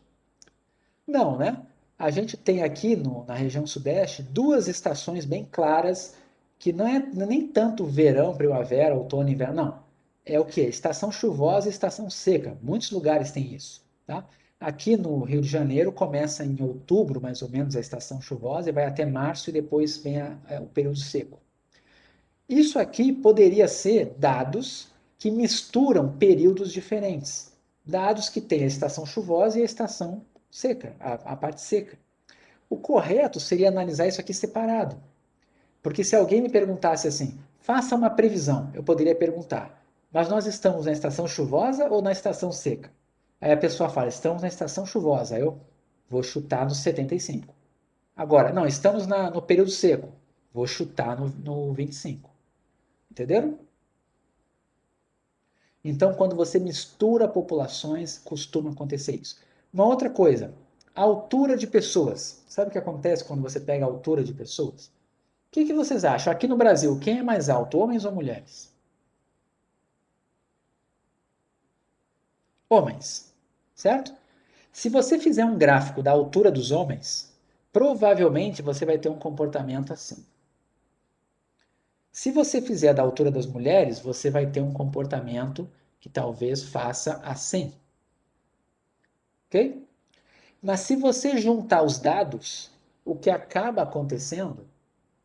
Não, né? A gente tem aqui na região sudeste duas estações bem claras, que não é nem tanto verão, primavera, outono, inverno, não. É o que? Estação chuvosa e estação seca. Muitos lugares têm isso, tá? Aqui no Rio de Janeiro começa em outubro, mais ou menos, a estação chuvosa e vai até março e depois vem o período seco. Isso aqui poderia ser dados que misturam períodos diferentes. Dados que têm a estação chuvosa e a estação seca, a parte seca. O correto seria analisar isso aqui separado. Porque se alguém me perguntasse assim, faça uma previsão, eu poderia perguntar, mas nós estamos na estação chuvosa ou na estação seca? Aí a pessoa fala, estamos na estação chuvosa. Aí eu vou chutar no 75. Agora, não, estamos no período seco. Vou chutar no 25. Entenderam? Então, quando você mistura populações, costuma acontecer isso. Uma outra coisa, a altura de pessoas. Sabe o que acontece quando você pega a altura de pessoas? O que vocês acham? Aqui no Brasil, quem é mais alto, homens ou mulheres? Homens, certo? Se você fizer um gráfico da altura dos homens, provavelmente você vai ter um comportamento assim. Se você fizer da altura das mulheres, você vai ter um comportamento que talvez faça assim. Ok? Mas se você juntar os dados, o que acaba acontecendo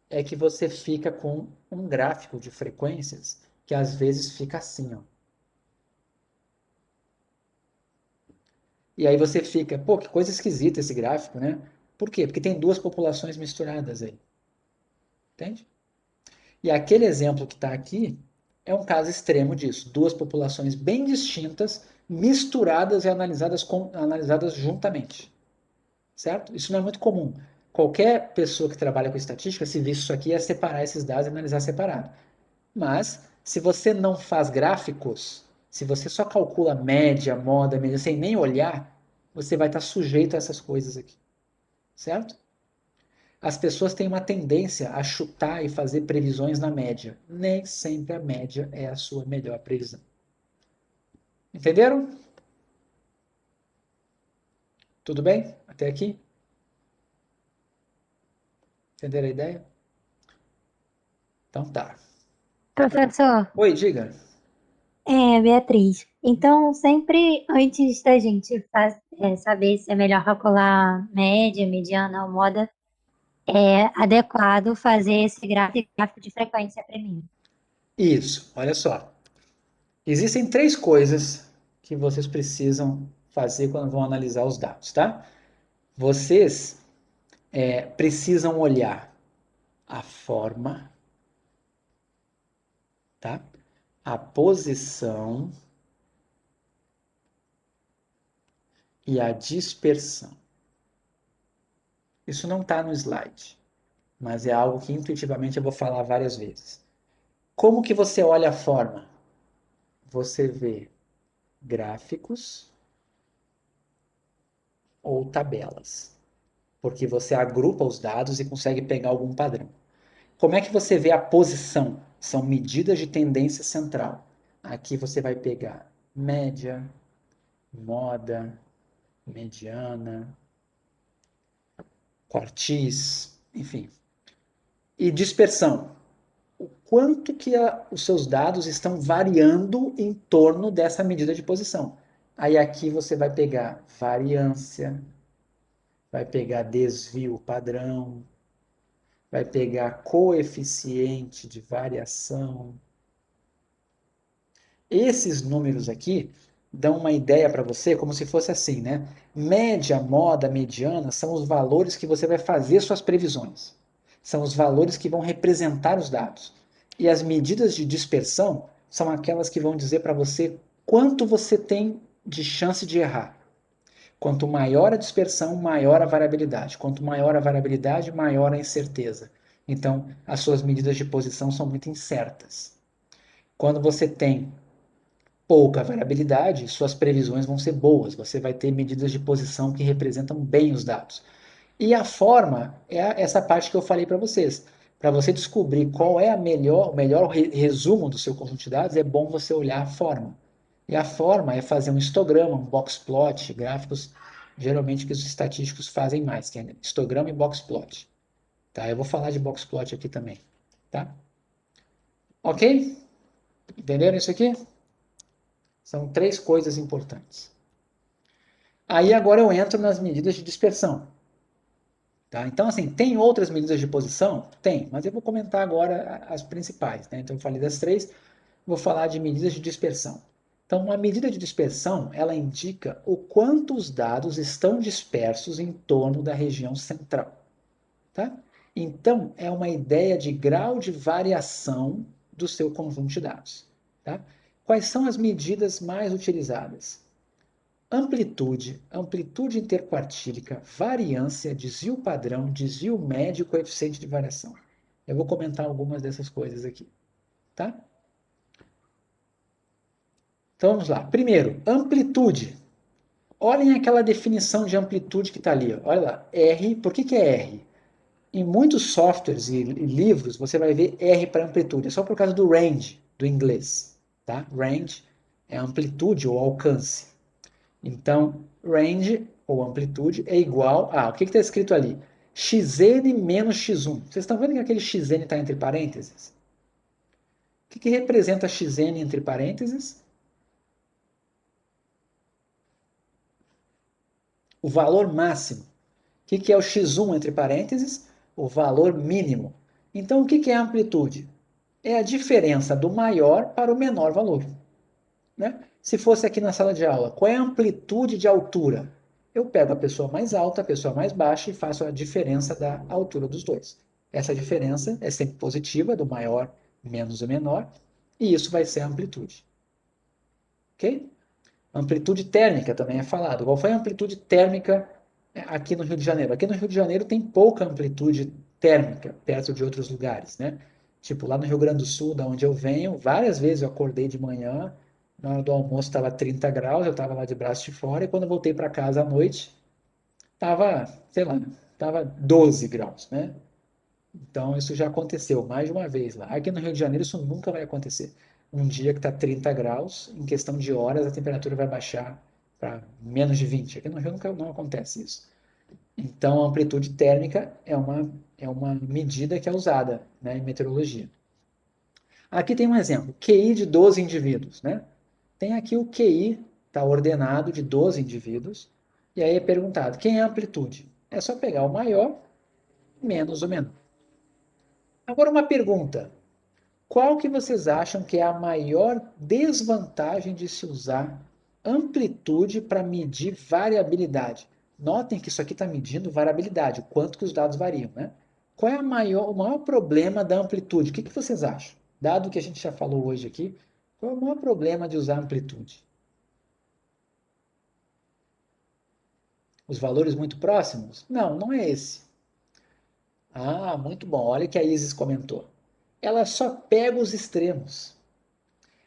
é que você fica com um gráfico de frequências que às vezes fica assim, ó. E aí você fica, pô, que coisa esquisita esse gráfico, né? Por quê? Porque tem duas populações misturadas aí. Entende? E aquele exemplo que está aqui é um caso extremo disso. Duas populações bem distintas, misturadas e analisadas juntamente. Certo? Isso não é muito comum. Qualquer pessoa que trabalha com estatística, se visse isso aqui, ia separar esses dados e analisar separado. Mas, se você não faz gráficos, se você só calcula média, moda, média, sem nem olhar, você vai estar sujeito a essas coisas aqui. Certo? As pessoas têm uma tendência a chutar e fazer previsões na média. Nem sempre a média é a sua melhor previsão. Entenderam? Tudo bem? Até aqui? Entenderam a ideia? Então tá. Professor, Oi, diga. Beatriz. Então, sempre antes da gente saber se é melhor calcular média, mediana ou moda, é adequado fazer esse gráfico de frequência primeiro. Isso, olha só. Existem três coisas que vocês precisam fazer quando vão analisar os dados, tá? Vocês precisam olhar a forma, tá? A posição e a dispersão. Isso não está no slide, mas é algo que intuitivamente eu vou falar várias vezes. Como que você olha a forma? Você vê gráficos ou tabelas, porque você agrupa os dados e consegue pegar algum padrão. Como é que você vê a posição? São medidas de tendência central. Aqui você vai pegar média, moda, mediana, quartis, enfim. E dispersão. O quanto que os seus dados estão variando em torno dessa medida de posição. Aí aqui você vai pegar variância, vai pegar desvio padrão, vai pegar coeficiente de variação. Esses números aqui dão uma ideia para você como se fosse assim, né? Média, moda, mediana são os valores que você vai fazer suas previsões. São os valores que vão representar os dados. E as medidas de dispersão são aquelas que vão dizer para você quanto você tem de chance de errar. Quanto maior a dispersão, maior a variabilidade. Quanto maior a variabilidade, maior a incerteza. Então, as suas medidas de posição são muito incertas. Quando você tem pouca variabilidade, suas previsões vão ser boas. Você vai ter medidas de posição que representam bem os dados. E a forma é essa parte que eu falei para vocês. Para você descobrir qual é o melhor resumo do seu conjunto de dados, é bom você olhar a forma. E a forma é fazer um histograma, um box plot, gráficos, geralmente que os estatísticos fazem mais, que é histograma e box plot. Tá? Eu vou falar de box plot aqui também. Tá? Ok? Entenderam isso aqui? São 3 coisas importantes. Aí agora eu entro nas medidas de dispersão. Tá? Então, assim, tem outras medidas de posição? Tem, mas eu vou comentar agora as principais. Né? Então, eu falei das 3, vou falar de medidas de dispersão. Então, uma medida de dispersão, ela indica o quanto os dados estão dispersos em torno da região central. Tá? Então, é uma ideia de grau de variação do seu conjunto de dados. Tá? Quais são as medidas mais utilizadas? Amplitude, amplitude interquartílica, variância, desvio padrão, desvio médio e coeficiente de variação. Eu vou comentar algumas dessas coisas aqui. Tá? Então vamos lá. Primeiro, amplitude. Olhem aquela definição de amplitude que está ali. Ó. Olha lá. R, por que é R? Em muitos softwares e livros você vai ver R para amplitude. É só por causa do range, do inglês. Tá? Range é amplitude ou alcance. Então, range, ou amplitude, é igual a... o que está escrito ali? Xn menos x1. Vocês estão vendo que aquele Xn está entre parênteses? O que representa Xn entre parênteses? O valor máximo. O que é o x1 entre parênteses? O valor mínimo. Então, o que é a amplitude? É a diferença do maior para o menor valor. Né? Se fosse aqui na sala de aula, qual é a amplitude de altura? Eu pego a pessoa mais alta, a pessoa mais baixa e faço a diferença da altura dos dois. Essa diferença é sempre positiva, do maior menos o menor, e isso vai ser a amplitude. Ok? Amplitude térmica também é falado. Qual foi a amplitude térmica aqui no Rio de Janeiro? Aqui no Rio de Janeiro tem pouca amplitude térmica, perto de outros lugares, né? Tipo, lá no Rio Grande do Sul, da onde eu venho, várias vezes eu acordei de manhã, na hora do almoço estava 30 graus, eu estava lá de braço de fora, e quando eu voltei para casa à noite, estava, sei lá, estava 12 graus, né? Então, isso já aconteceu mais de uma vez lá. Aqui no Rio de Janeiro, isso nunca vai acontecer. Um dia que está 30 graus, em questão de horas, a temperatura vai baixar para menos de 20. Aqui no Rio nunca, não acontece isso. Então, a amplitude térmica é uma medida que é usada, né, em meteorologia. Aqui tem um exemplo, QI de 12 indivíduos. Né? Tem aqui o QI, está ordenado de 12 indivíduos, e aí é perguntado, quem é a amplitude? É só pegar o maior menos o menor. Agora uma pergunta, qual que vocês acham que é a maior desvantagem de se usar amplitude para medir variabilidade? Notem que isso aqui está medindo variabilidade, o quanto que os dados variam, né? Qual é o maior problema da amplitude? O que vocês acham? Dado que a gente já falou hoje aqui, qual é o maior problema de usar amplitude? Os valores muito próximos? Não, não é esse. Ah, muito bom. Olha o que a Isis comentou. Ela só pega os extremos.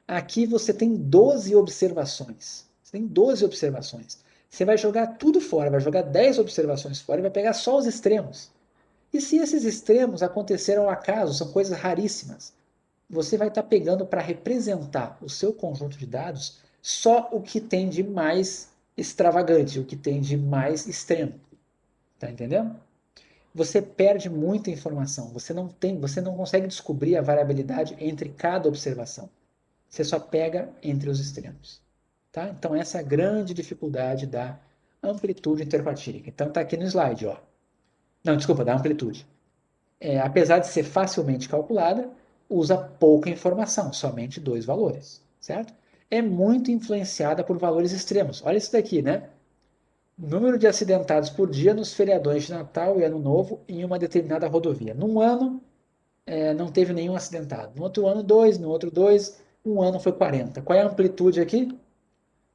Aqui você tem 12 observações. Você tem 12 observações. Você vai jogar tudo fora, vai jogar 10 observações fora e vai pegar só os extremos. E se esses extremos aconteceram ao acaso, são coisas raríssimas, você vai estar pegando para representar o seu conjunto de dados só o que tem de mais extravagante, o que tem de mais extremo. Tá entendendo? você perde muita informação. Você não consegue descobrir a variabilidade entre cada observação. Você só pega entre os extremos. Tá? Então, essa é a grande dificuldade da amplitude interquartílica. Então, está aqui no slide. Ó. Não, desculpa, da amplitude. Apesar de ser facilmente calculada, usa pouca informação, somente 2 valores. Certo? É muito influenciada por valores extremos. Olha isso daqui, né? Número de acidentados por dia nos feriadões de Natal e Ano Novo em uma determinada rodovia. Num ano, não teve nenhum acidentado. No outro ano, 2. No outro, 2. Um ano foi 40. Qual é a amplitude aqui?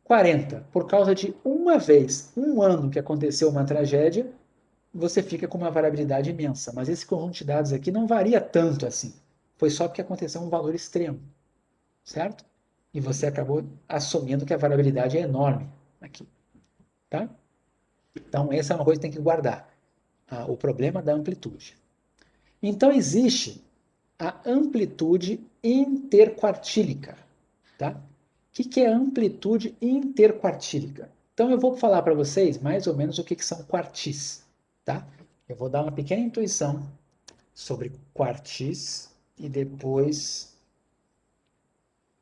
40. Por causa de uma vez, um ano que aconteceu uma tragédia, você fica com uma variabilidade imensa. Mas esse conjunto de dados aqui não varia tanto assim. Foi só porque aconteceu um valor extremo. Certo? E você acabou assumindo que a variabilidade é enorme aqui. Tá? Então, essa é uma coisa que tem que guardar. O problema da amplitude. Então, existe a amplitude interquartílica. Tá? O que é amplitude interquartílica? Então, eu vou falar para vocês mais ou menos o que são quartis. Tá? Eu vou dar uma pequena intuição sobre quartis e depois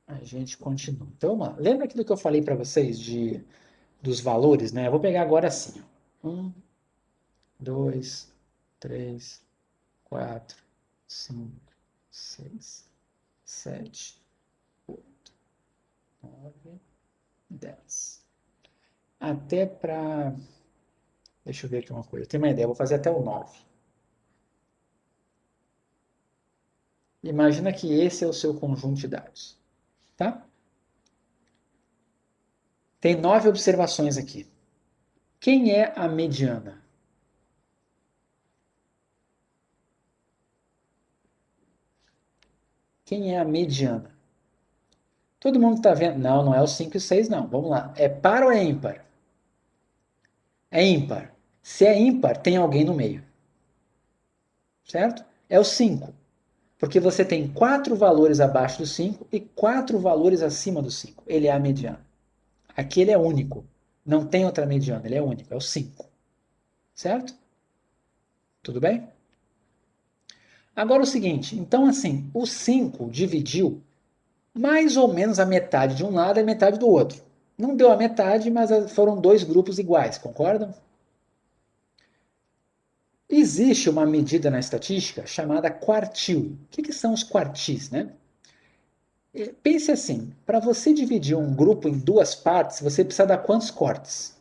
a gente continua. Então, vamos lá. Lembra aquilo que eu falei para vocês dos valores, né? Eu vou pegar agora assim. 1, 2, 3, 4, 5, 6, 7, 8, 9, 10. Até para... Deixa eu ver aqui uma coisa. Eu tenho uma ideia, eu vou fazer até o 9. Imagina que esse é o seu conjunto de dados. Tá? Tem 9 observações aqui. Quem é a mediana? Quem é a mediana? Todo mundo está vendo? Não, não é o 5 e 6, não. Vamos lá. É par ou é ímpar? É ímpar. Se é ímpar, tem alguém no meio. Certo? É o 5. Porque você tem 4 valores abaixo do 5 e 4 valores acima do 5. Ele é a mediana. Aqui ele é único. Não tem outra mediana, ele é único. É o 5. Certo? Tudo bem? Agora o seguinte. Então, assim, o 5 dividiu mais ou menos a metade de um lado e a metade do outro. Não deu a metade, mas foram 2 grupos iguais, concordam? Existe uma medida na estatística chamada quartil. O que são os quartis, né? Pense assim, para você dividir um grupo em 2 partes, você precisa dar quantos cortes?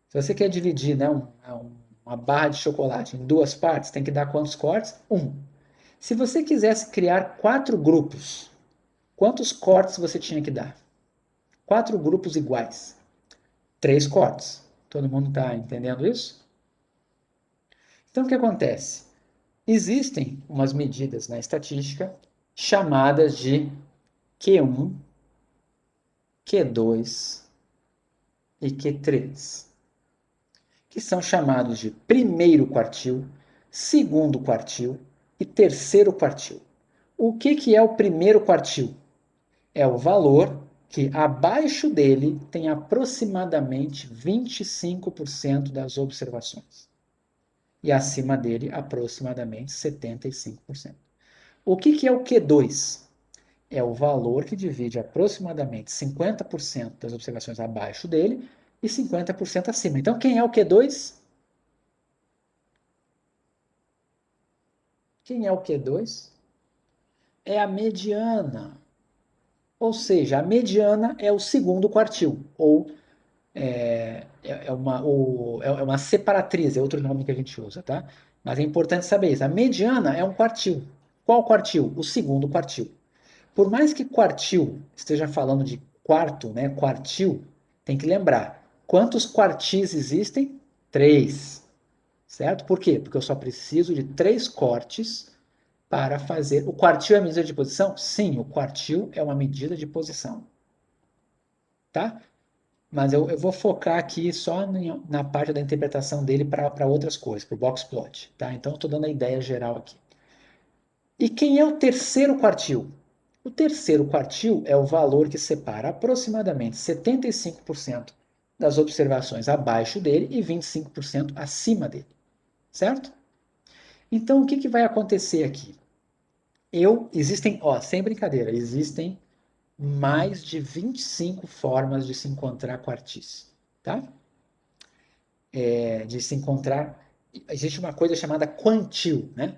Se você quer dividir, né, uma barra de chocolate em 2 partes, tem que dar quantos cortes? 1. Se você quisesse criar 4 grupos, quantos cortes você tinha que dar? 4 grupos iguais. 3 cortes. Todo mundo está entendendo isso? Então, o que acontece? Existem umas medidas na estatística chamadas de Q1, Q2 e Q3, que são chamados de primeiro quartil, segundo quartil e terceiro quartil. O que é o primeiro quartil? É o valor que abaixo dele tem aproximadamente 25% das observações. E acima dele, aproximadamente 75%. O que é o Q2? É o valor que divide aproximadamente 50% das observações abaixo dele e 50% acima. Então, quem é o Q2? Quem é o Q2? É a mediana. Ou seja, a mediana é o segundo quartil, ou é uma separatriz, é outro nome que a gente usa, tá? Mas é importante saber isso. A mediana é um quartil. Qual quartil? O segundo quartil. Por mais que quartil esteja falando de quarto, né? Quartil, tem que lembrar. Quantos quartis existem? 3. Certo? Por quê? Porque eu só preciso de 3 cortes para fazer... O quartil é a medida de posição? Sim, o quartil é uma medida de posição. Tá? Mas eu vou focar aqui só na parte da interpretação dele para outras coisas, para o box plot. Tá? Então, eu estou dando a ideia geral aqui. E quem é o terceiro quartil? O terceiro quartil é o valor que separa aproximadamente 75% das observações abaixo dele e 25% acima dele. Certo? Então, o que vai acontecer aqui? Existem, sem brincadeira, existem mais de 25 formas de se encontrar quartis, tá? De se encontrar, existe uma coisa chamada quantil, né?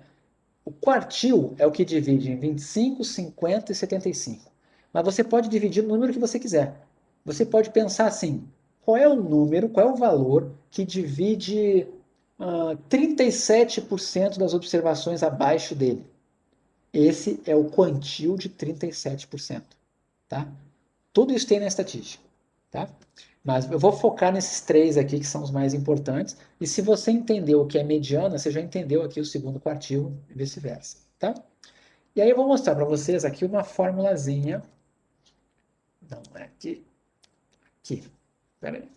O quartil é o que divide em 25, 50 e 75. Mas você pode dividir no número que você quiser. Você pode pensar assim, qual é o número, qual é o valor que divide 37% das observações abaixo dele? Esse é o quantil de 37%, tá? Tudo isso tem na estatística, tá? Mas eu vou focar nesses três aqui que são os mais importantes. E se você entendeu o que é mediana, você já entendeu aqui o segundo quartil e vice-versa, tá? E aí eu vou mostrar para vocês aqui uma formulazinha. Não é aqui. Aqui. Espera aí.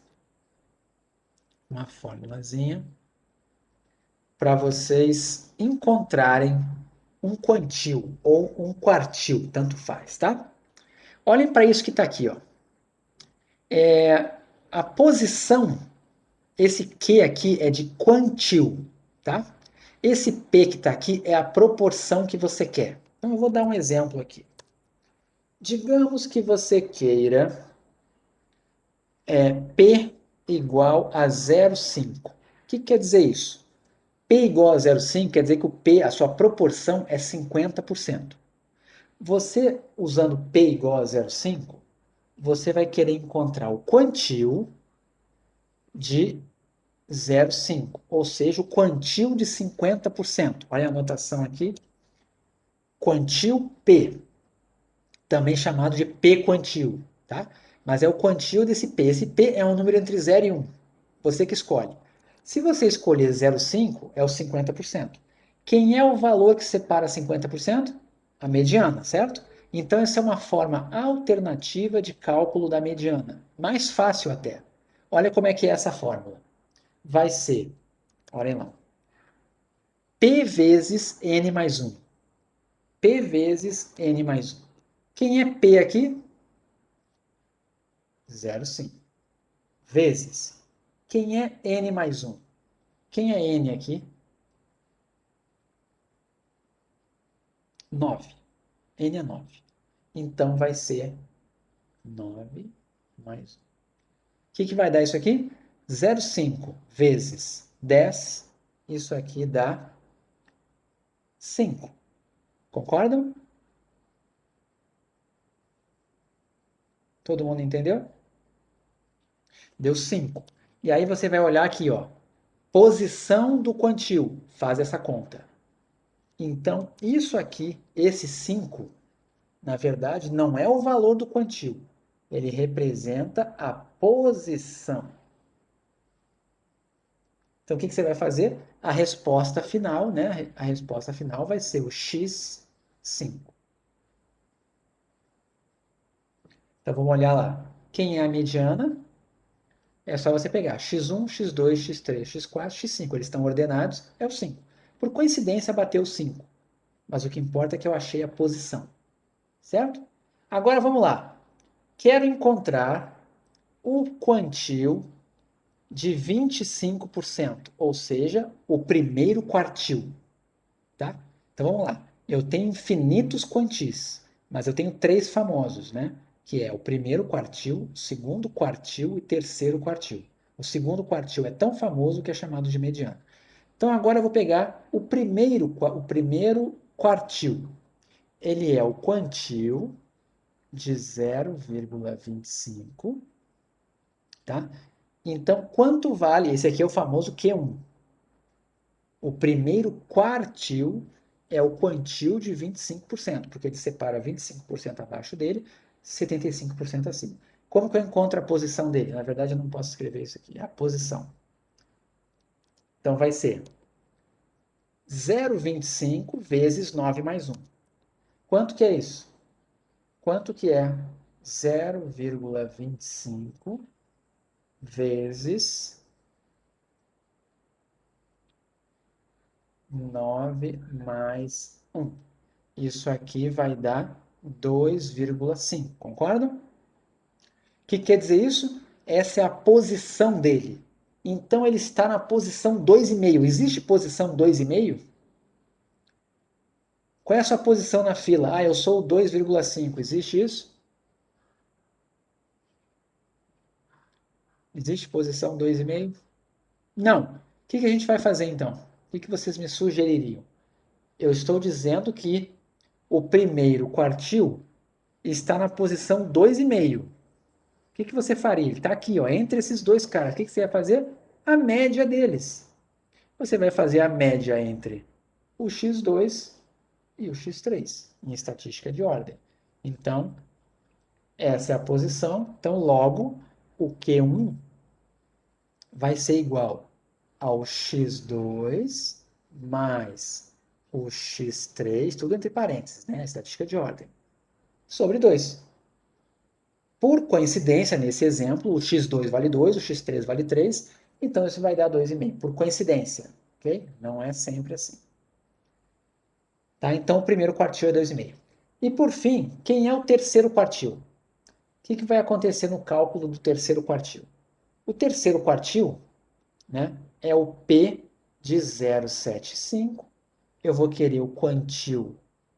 Uma formulazinha para vocês encontrarem um quantil ou um quartil, tanto faz, tá? Olhem para isso que está aqui, ó. A posição, esse Q aqui é de quantil, tá? Esse P que está aqui é a proporção que você quer. Então eu vou dar um exemplo aqui. Digamos que você queira P igual a 0,5. O que quer dizer isso? P igual a 0,5 quer dizer que o P, a sua proporção é 50%. Você, usando P igual a 0,5, você vai querer encontrar o quantil de 0,5, ou seja, o quantil de 50%. Olha a anotação aqui. Quantil P, também chamado de P quantil, tá? Mas é o quantil desse P. Esse P é um número entre 0 e 1. Você que escolhe. Se você escolher 0,5, é o 50%. Quem é o valor que separa 50%? A mediana, certo? Então, essa é uma forma alternativa de cálculo da mediana. Mais fácil até. Olha como é que é essa fórmula. Vai ser, olhem lá, P vezes N mais 1. P vezes N mais 1. Quem é P aqui? 0,5. Vezes. Quem é N mais 1? Quem é N aqui? 9. N é 9. Então vai ser 9 mais 1. O que vai dar isso aqui? 0,5 vezes 10. Isso aqui dá 5. Concordam? Todo mundo entendeu? Deu 5. E aí você vai olhar aqui, ó. Posição do quantil. Faz essa conta. Então, isso aqui, esse 5, na verdade, não é o valor do quantil. Ele representa a posição. Então, o que você vai fazer? A resposta final, né? A resposta final vai ser o x5. Então, vamos olhar lá. Quem é a mediana? É só você pegar x1, x2, x3, x4, x5. Eles estão ordenados, é o 5. Por coincidência, bateu o 5. Mas o que importa é que eu achei a posição. Certo? Agora, vamos lá. Quero encontrar o quantil de 25%, ou seja, o primeiro quartil. Tá? Então, vamos lá. Eu tenho infinitos quantis, mas eu tenho 3 famosos, né? Que é o primeiro quartil, o segundo quartil e terceiro quartil. O segundo quartil é tão famoso que é chamado de mediano. Então, agora eu vou pegar o primeiro quartil. Ele é o quantil de 0,25, tá? Então, quanto vale? Esse aqui é o famoso Q1. O primeiro quartil é o quantil de 25%, porque ele separa 25% abaixo dele, 75% acima. Como que eu encontro a posição dele? Na verdade, eu não posso escrever isso aqui. É a posição. Então, vai ser 0,25 vezes 9 mais 1. Quanto que é isso? Quanto que é 0,25 vezes 9 mais 1? Isso aqui vai dar 2,5. Concordam? O que quer dizer isso? Essa é a posição dele. Então, ele está na posição 2,5. Existe posição 2,5? Qual é a sua posição na fila? Ah, eu sou o 2,5. Existe isso? Existe posição 2,5? Não. O que a gente vai fazer então? O que vocês me sugeririam? Eu estou dizendo que o primeiro quartil está na posição 2,5. O que você faria? Ele está aqui, ó, entre esses dois caras. O que você vai fazer? A média deles. Você vai fazer a média entre o x2 e o x3, em estatística de ordem. Então, essa é a posição. Então, logo, o Q1 vai ser igual ao x2 mais o x3, tudo entre parênteses, né? Estatística de ordem, sobre 2. Por coincidência, nesse exemplo, o x2 vale 2, o x3 vale 3, então isso vai dar 2,5, por coincidência, ok? Não é sempre assim. Tá? Então, o primeiro quartil é 2,5. E por fim, quem é o terceiro quartil? O que vai acontecer no cálculo do terceiro quartil? O terceiro quartil, né, é o P de 0,75. Eu vou querer o quantil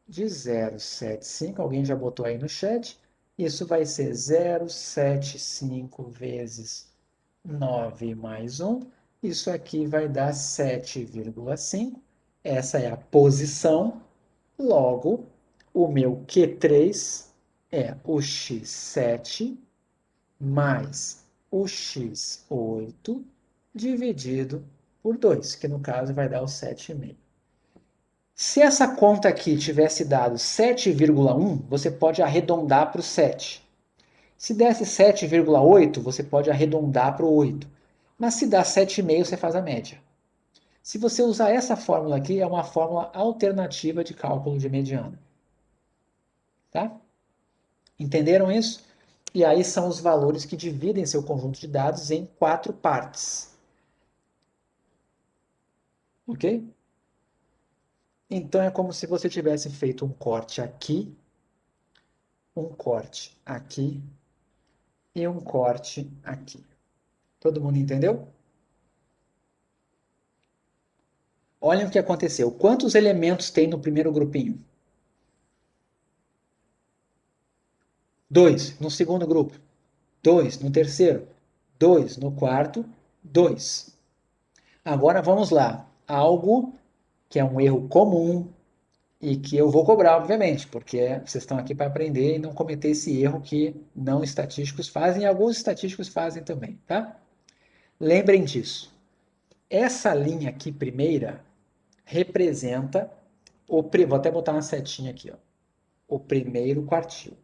de 0,75. Alguém já botou aí no chat? Isso vai ser 0,75 vezes 9 mais 1. Isso aqui vai dar 7,5. Essa é a posição. Logo, o meu Q3 é o x7 mais o x8 dividido por 2, que no caso vai dar o 7,5. Se essa conta aqui tivesse dado 7,1, você pode arredondar para o 7. Se desse 7,8, você pode arredondar para o 8. Mas se dá 7,5, você faz a média. Se você usar essa fórmula aqui, é uma fórmula alternativa de cálculo de mediana. Tá? Entenderam isso? E aí são os valores que dividem seu conjunto de dados em 4 partes. Ok? Então é como se você tivesse feito um corte aqui, um corte aqui e um corte aqui. Todo mundo entendeu? Olhem o que aconteceu. Quantos elementos tem no primeiro grupinho? 2 no segundo grupo, 2 no terceiro, 2 no quarto, 2. Agora vamos lá. Algo que é um erro comum e que eu vou cobrar, obviamente, porque vocês estão aqui para aprender e não cometer esse erro que não estatísticos fazem e alguns estatísticos fazem também, tá? Lembrem disso. Essa linha aqui, primeira, representa vou até botar uma setinha aqui, ó, o primeiro quartil.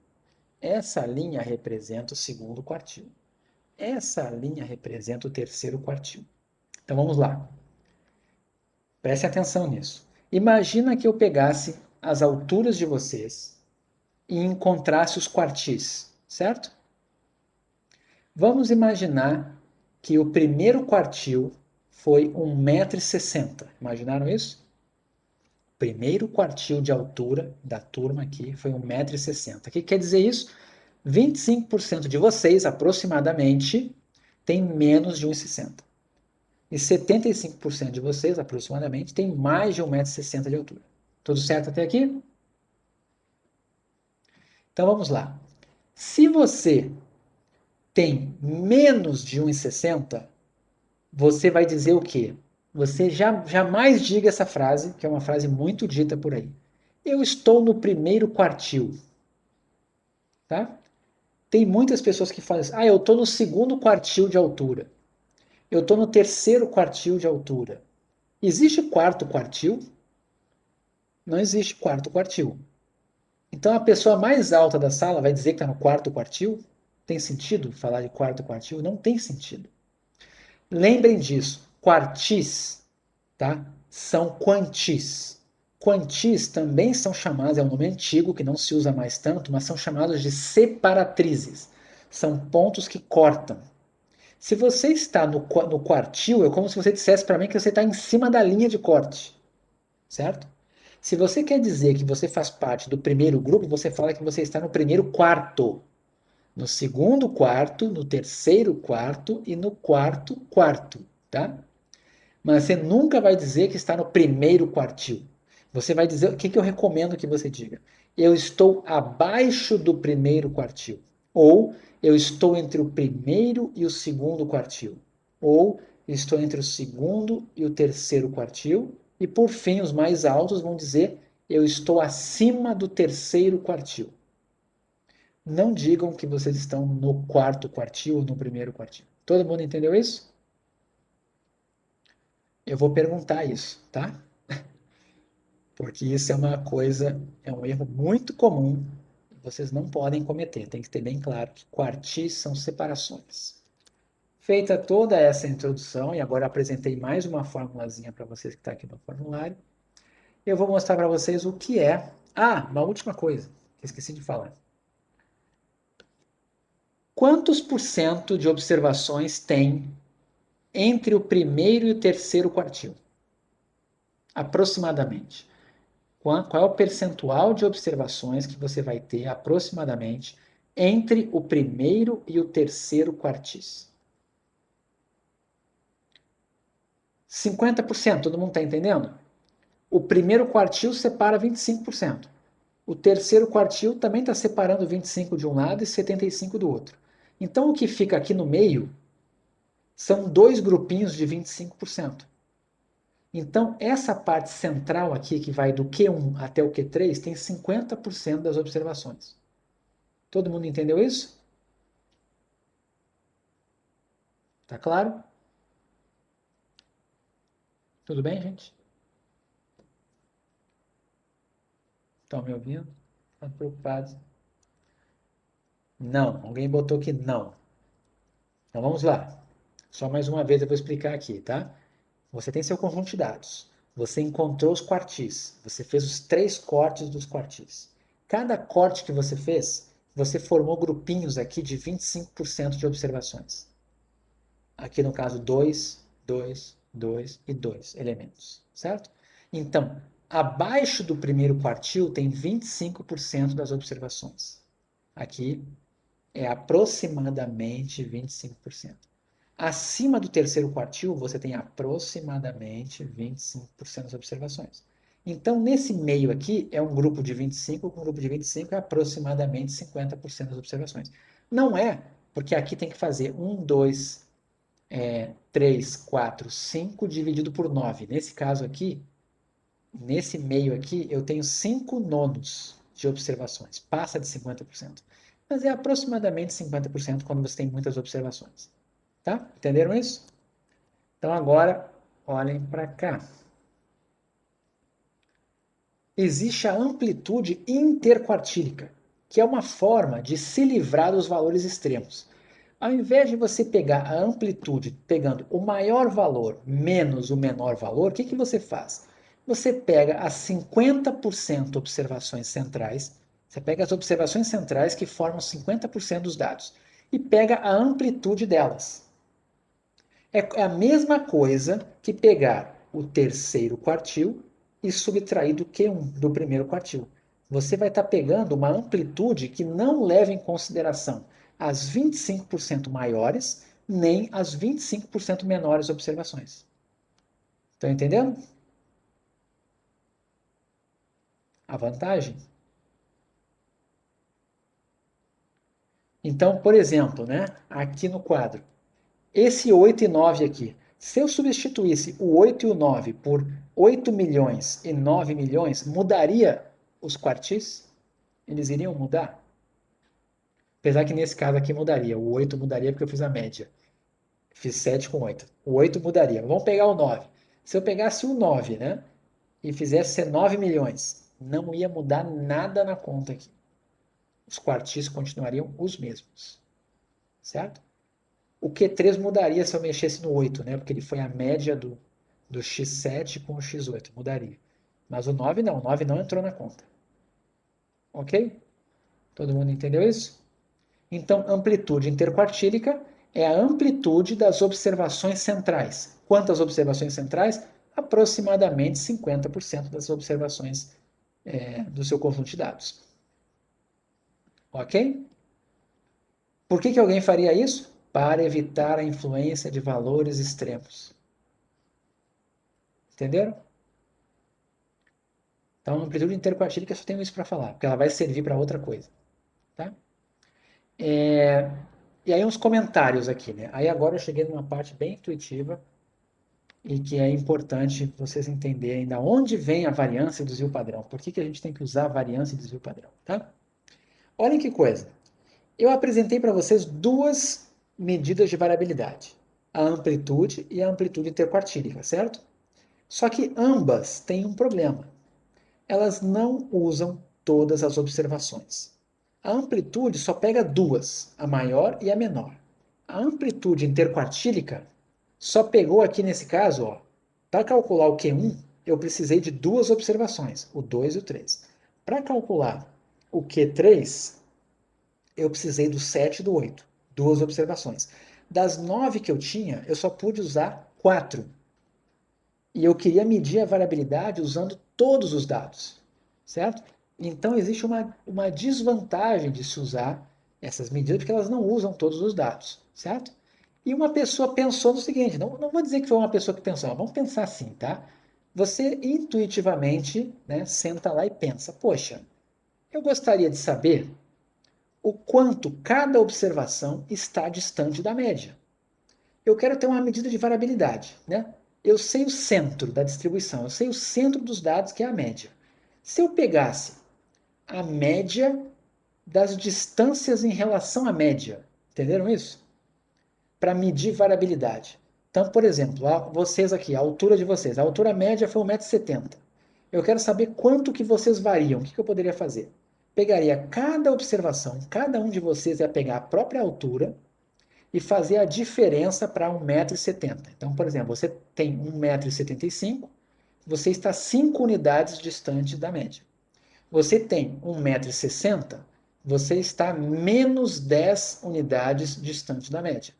Essa linha representa o segundo quartil. Essa linha representa o terceiro quartil. Então vamos lá. Preste atenção nisso. Imagina que eu pegasse as alturas de vocês e encontrasse os quartis, certo? Vamos imaginar que o primeiro quartil foi 1,60 m. Imaginaram isso? O primeiro quartil de altura da turma aqui foi 1,60 m. O que quer dizer isso? 25% de vocês, aproximadamente, tem menos de 1,60 m. E 75% de vocês, aproximadamente, tem mais de 1,60 m de altura. Tudo certo até aqui? Então vamos lá. Se você tem menos de 1,60 m, você vai dizer o quê? Você jamais diga essa frase, que é uma frase muito dita por aí. Eu estou no primeiro quartil. Tá? Tem muitas pessoas que falam assim, eu estou no segundo quartil de altura. Eu estou no terceiro quartil de altura. Existe quarto quartil? Não existe quarto quartil. Então a pessoa mais alta da sala vai dizer que está no quarto quartil? Tem sentido falar de quarto quartil? Não tem sentido. Lembrem disso. Quartis, tá? São quantis. Quantis também são chamados, é um nome antigo que não se usa mais tanto, mas são chamados de separatrizes. São pontos que cortam. Se você está no quartil, é como se você dissesse para mim que você está em cima da linha de corte, certo? Se você quer dizer que você faz parte do primeiro grupo, você fala que você está no primeiro quarto, no segundo quarto, no terceiro quarto e no quarto quarto, tá? Mas você nunca vai dizer que está no primeiro quartil. Você vai dizer o que eu recomendo que você diga. Eu estou abaixo do primeiro quartil. Ou eu estou entre o primeiro e o segundo quartil. Ou estou entre o segundo e o terceiro quartil. E por fim, os mais altos vão dizer eu estou acima do terceiro quartil. Não digam que vocês estão no quarto quartil ou no primeiro quartil. Todo mundo entendeu isso? Eu vou perguntar isso, tá? Porque isso é uma coisa, é um erro muito comum, vocês não podem cometer. Tem que ter bem claro que quartis são separações. Feita toda essa introdução, e agora apresentei mais uma formulazinha para vocês que está aqui no formulário, eu vou mostrar para vocês o que é. Ah, uma última coisa, que esqueci de falar. Quantos por cento de observações tem entre o primeiro e o terceiro quartil? Aproximadamente. Qual é o percentual de observações que você vai ter aproximadamente entre o primeiro e o terceiro quartis? 50%, todo mundo está entendendo? O primeiro quartil separa 25%. O terceiro quartil também está separando 25% de um lado e 75% do outro. Então, o que fica aqui no meio são dois grupinhos de 25%. Então, essa parte central aqui, que vai do Q1 até o Q3, tem 50% das observações. Todo mundo entendeu isso? Tá claro? Tudo bem, gente? Estão me ouvindo? Estão preocupados? Não. Alguém botou que não. Então vamos lá. Só mais uma vez eu vou explicar aqui, tá? Você tem seu conjunto de dados. Você encontrou os quartis. Você fez os 3 cortes dos quartis. Cada corte que você fez, você formou grupinhos aqui de 25% de observações. Aqui no caso, 2, 2, 2 e 2 elementos, certo? Então, abaixo do primeiro quartil tem 25% das observações. Aqui é aproximadamente 25%. Acima do terceiro quartil, você tem aproximadamente 25% das observações. Então, nesse meio aqui, é um grupo de 25, com um grupo de 25 é aproximadamente 50% das observações. Não é, porque aqui tem que fazer 1, 2, 3, 4, 5 dividido por 9. Nesse caso aqui, nesse meio aqui, eu tenho 5 nonos de observações. Passa de 50%. Mas é aproximadamente 50% quando você tem muitas observações. Tá? Entenderam isso? Então agora, olhem para cá. Existe a amplitude interquartílica, que é uma forma de se livrar dos valores extremos. Ao invés de você pegar a amplitude pegando o maior valor menos o menor valor, o que, que você faz? Você pega as 50% observações centrais, você pega as observações centrais que formam 50% dos dados e pega a amplitude delas. É a mesma coisa que pegar o terceiro quartil e subtrair do Q1, do primeiro quartil. Você vai estar pegando uma amplitude que não leva em consideração as 25% maiores, nem as 25% menores observações. Estão entendendo? A vantagem? Então, por exemplo, né, aqui no quadro, esse 8 e 9 aqui, se eu substituísse o 8 e o 9 por 8 milhões e 9 milhões, mudaria os quartis? Eles iriam mudar? Apesar que nesse caso aqui mudaria. O 8 mudaria porque eu fiz a média. Fiz 7 com 8. O 8 mudaria. Vamos pegar o 9. Se eu pegasse o 9, né, e fizesse ser 9 milhões, não ia mudar nada na conta aqui. Os quartis continuariam os mesmos. Certo? O Q3 mudaria se eu mexesse no 8, né? Porque ele foi a média do X7 com o X8. Mudaria. Mas o 9 não. O 9 não entrou na conta. Ok? Todo mundo entendeu isso? Então, amplitude interquartílica é a amplitude das observações centrais. Quantas observações centrais? Aproximadamente 50% das observações do seu conjunto de dados. Ok? Por que alguém faria isso? Para evitar a influência de valores extremos. Entenderam? Então, a amplitude interquartílica só tenho isso para falar, porque ela vai servir para outra coisa. Tá? E aí uns comentários aqui, né? Aí agora eu cheguei numa parte bem intuitiva e que é importante vocês entenderem da onde vem a variância e desvio padrão. Por que a gente tem que usar variância e desvio padrão, tá? Olhem que coisa. Eu apresentei para vocês duas medidas de variabilidade. A amplitude e a amplitude interquartílica, certo? Só que ambas têm um problema. Elas não usam todas as observações. A amplitude só pega duas, a maior e a menor. A amplitude interquartílica só pegou aqui nesse caso, para calcular o Q1, eu precisei de duas observações, o 2 e o 3. Para calcular o Q3, eu precisei do 7 e do 8, duas observações. Das 9 que eu tinha, eu só pude usar 4. E eu queria medir a variabilidade usando todos os dados, certo? Então existe uma desvantagem de se usar essas medidas, porque elas não usam todos os dados, certo? E uma pessoa pensou no seguinte, não vou dizer que foi uma pessoa que pensou, mas vamos pensar assim, tá? Você intuitivamente, né, senta lá e pensa, poxa, eu gostaria de saber o quanto cada observação está distante da média. Eu quero ter uma medida de variabilidade, né? Eu sei o centro da distribuição, eu sei o centro dos dados, que é a média. Se eu pegasse a média das distâncias em relação à média, entenderam isso? Para medir variabilidade. Então, por exemplo, vocês aqui, a altura de vocês, a altura média foi 1,70 m. Eu quero saber quanto que vocês variam. O que eu poderia fazer? Pegaria cada observação, cada um de vocês ia pegar a própria altura e fazer a diferença para 1,70 m. Então, por exemplo, você tem 1,75 m, você está 5 unidades distante da média. Você tem 1,60 m, você está menos 10 unidades distante da média.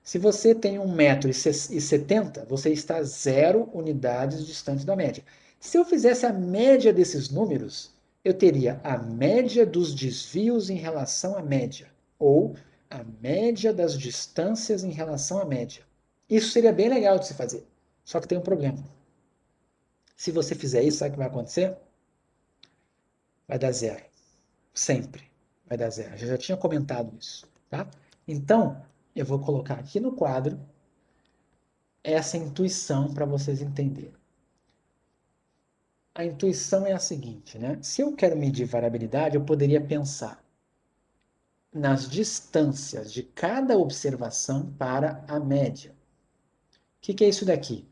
Se você tem 1,70 m, você está 0 unidades distante da média. Se eu fizesse a média desses números, eu teria a média dos desvios em relação à média, ou a média das distâncias em relação à média. Isso seria bem legal de se fazer, só que tem um problema. Se você fizer isso, sabe o que vai acontecer? Vai dar zero. Sempre vai dar zero. Eu já tinha comentado isso, tá? Então, eu vou colocar aqui no quadro essa intuição para vocês entenderem. A intuição é a seguinte, né? Se eu quero medir variabilidade, eu poderia pensar nas distâncias de cada observação para a média. O que é isso daqui?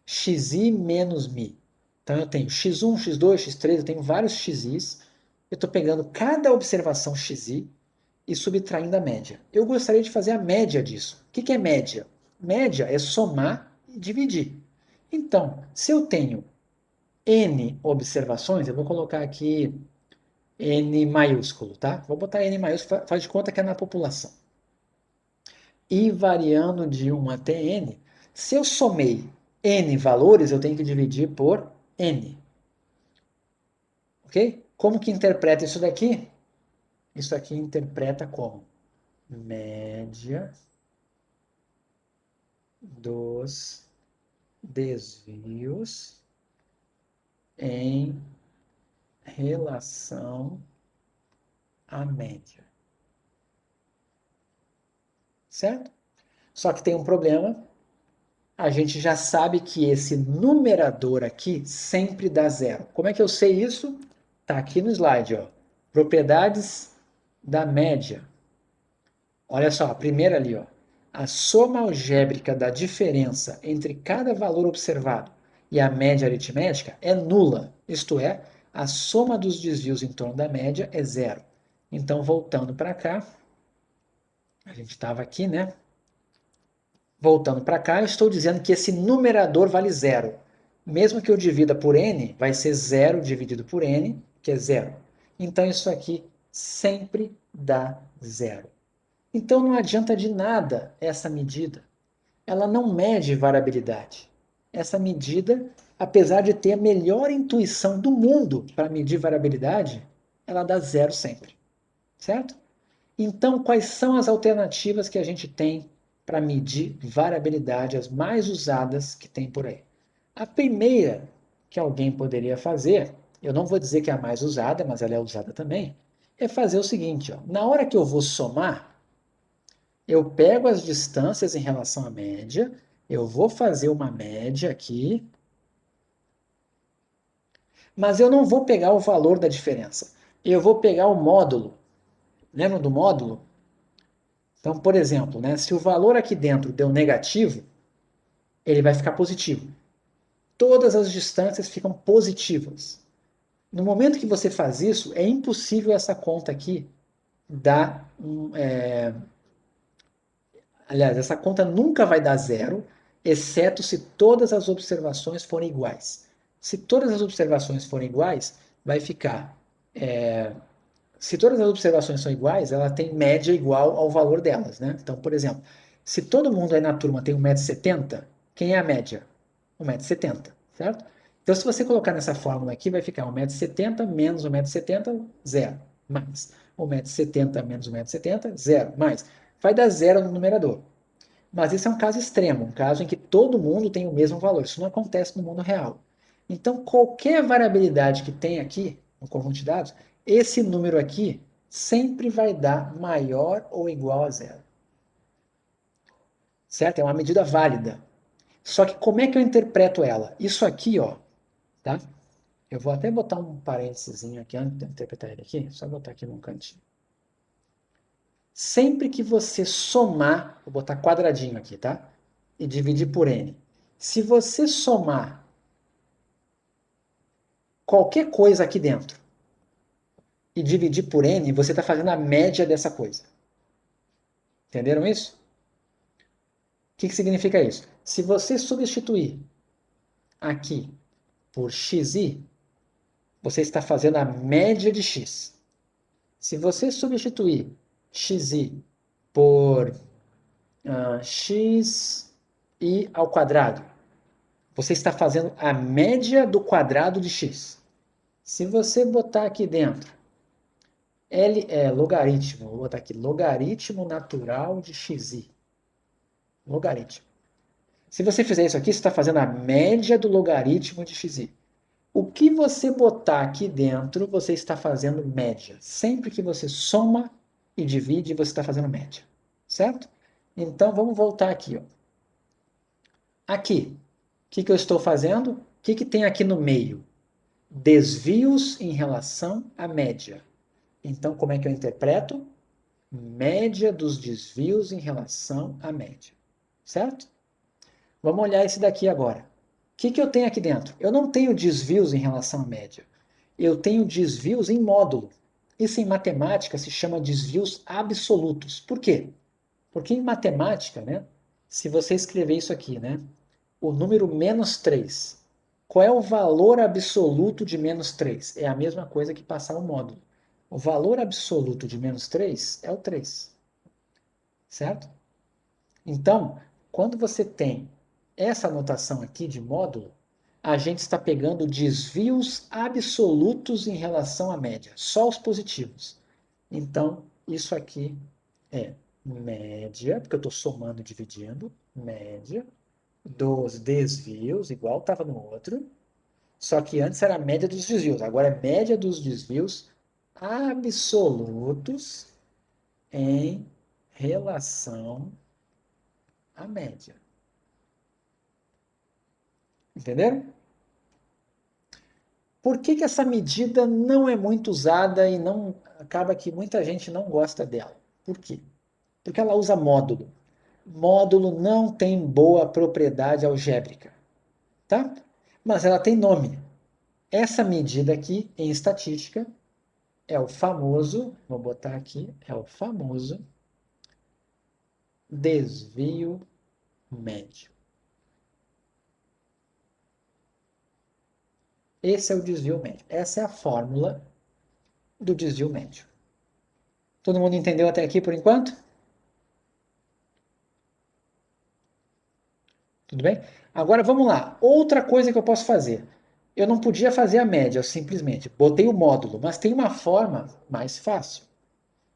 Xi menos Mi. Então eu tenho x1, x2, x3, eu tenho vários xis. Eu estou pegando cada observação xi e subtraindo a média. Eu gostaria de fazer a média disso. O que é média? Média é somar e dividir. Então, se eu tenho N observações, eu vou colocar aqui N maiúsculo, tá? Vou botar N maiúsculo, faz de conta que é na população. E variando de 1 até N, se eu somei N valores, eu tenho que dividir por N. Ok? Como que interpreta isso daqui? Isso aqui interpreta como média dos desvios em relação à média. Certo? Só que tem um problema. A gente já sabe que esse numerador aqui sempre dá zero. Como é que eu sei isso? Está aqui no slide, ó. Propriedades da média. Olha só, a primeira ali, ó. A soma algébrica da diferença entre cada valor observado e a média aritmética é nula. Isto é, a soma dos desvios em torno da média é zero. Então, voltando para cá, a gente estava aqui, né? Voltando para cá, eu estou dizendo que esse numerador vale zero. Mesmo que eu divida por n, vai ser 0 dividido por n, que é zero. Então, isso aqui sempre dá zero. Então, não adianta de nada essa medida. Ela não mede variabilidade. Essa medida, apesar de ter a melhor intuição do mundo para medir variabilidade, ela dá zero sempre. Certo? Então, quais são as alternativas que a gente tem para medir variabilidade, as mais usadas que tem por aí? A primeira que alguém poderia fazer, eu não vou dizer que é a mais usada, mas ela é usada também, é fazer o seguinte, ó, na hora que eu vou somar, eu pego as distâncias em relação à média, eu vou fazer uma média aqui, mas eu não vou pegar o valor da diferença. Eu vou pegar o módulo. Lembra do módulo? Então, por exemplo, né, se o valor aqui dentro deu negativo, ele vai ficar positivo. Todas as distâncias ficam positivas. No momento que você faz isso, é impossível essa conta aqui dar aliás, essa conta nunca vai dar zero, exceto se todas as observações forem iguais. Se todas as observações forem iguais, vai ficar. Se todas as observações são iguais, ela tem média igual ao valor delas, né? Então, por exemplo, se todo mundo aí na turma tem 1,70 m, quem é a média? 1,70 m, certo? Então, se você colocar nessa fórmula aqui, vai ficar 1,70 m menos 1,70 m, zero. Mais 1,70 m menos 1,70 m, zero. Mais. Vai dar zero no numerador. Mas isso é um caso extremo, um caso em que todo mundo tem o mesmo valor. Isso não acontece no mundo real. Então, qualquer variabilidade que tem aqui no conjunto de dados, esse número aqui sempre vai dar maior ou igual a zero. Certo? É uma medida válida. Só que como é que eu interpreto ela? Isso aqui, ó, tá? Eu vou até botar um parênteses aqui antes de interpretar ele aqui, só botar aqui num cantinho. Sempre que você somar, vou botar quadradinho aqui, tá? E dividir por n. Se você somar qualquer coisa aqui dentro e dividir por n, você está fazendo a média dessa coisa. Entenderam isso? O que significa isso? Se você substituir aqui por xi, você está fazendo a média de x. Se você substituir xi por xi ao quadrado, você está fazendo a média do quadrado de x. Se você botar aqui dentro L é logaritmo, vou botar aqui logaritmo natural de xi. Logaritmo. Se você fizer isso aqui, você está fazendo a média do logaritmo de xi. O que você botar aqui dentro, você está fazendo média. Sempre que você soma e divide, você está fazendo média. Certo? Então, vamos voltar aqui. Ó. Aqui, o que eu estou fazendo? O que tem aqui no meio? Desvios em relação à média. Então, como é que eu interpreto? Média dos desvios em relação à média. Certo? Vamos olhar esse daqui agora. O que eu tenho aqui dentro? Eu não tenho desvios em relação à média. Eu tenho desvios em módulo. Isso em matemática se chama desvios absolutos. Por quê? Porque em matemática, né, se você escrever isso aqui, né, o número menos 3, qual é o valor absoluto de menos 3? É a mesma coisa que passar o módulo. O valor absoluto de menos 3 é o 3. Certo? Então, quando você tem essa notação aqui de módulo, a gente está pegando desvios absolutos em relação à média, só os positivos. Então, isso aqui é média, porque eu estou somando e dividindo, média dos desvios, igual estava no outro, só que antes era a média dos desvios, agora é média dos desvios absolutos em relação à média. Entenderam? Por que essa medida não é muito usada e não acaba que muita gente não gosta dela? Por quê? Porque ela usa módulo. Módulo não tem boa propriedade algébrica, tá? Mas ela tem nome. Essa medida aqui, em estatística, é o famoso, vou botar aqui, é o famoso desvio médio. Esse é o desvio médio. Essa é a fórmula do desvio médio. Todo mundo entendeu até aqui por enquanto? Tudo bem? Agora vamos lá. Outra coisa que eu posso fazer. Eu não podia fazer a média, eu simplesmente botei o módulo, mas tem uma forma mais fácil.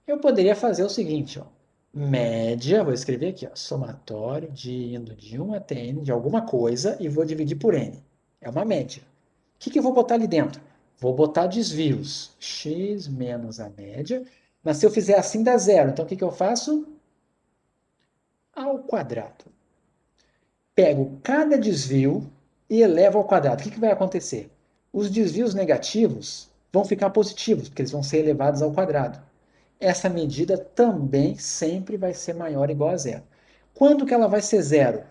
Eu poderia fazer o seguinte, ó. Média, vou escrever aqui, ó, somatório de indo de 1 até n de alguma coisa e vou dividir por n. É uma média. O que eu vou botar ali dentro? Vou botar desvios, x menos a média, mas se eu fizer assim dá zero. Então, o que eu faço? Ao quadrado. Pego cada desvio e elevo ao quadrado. O que vai acontecer? Os desvios negativos vão ficar positivos, porque eles vão ser elevados ao quadrado. Essa medida também sempre vai ser maior ou igual a zero. Quando que ela vai ser zero?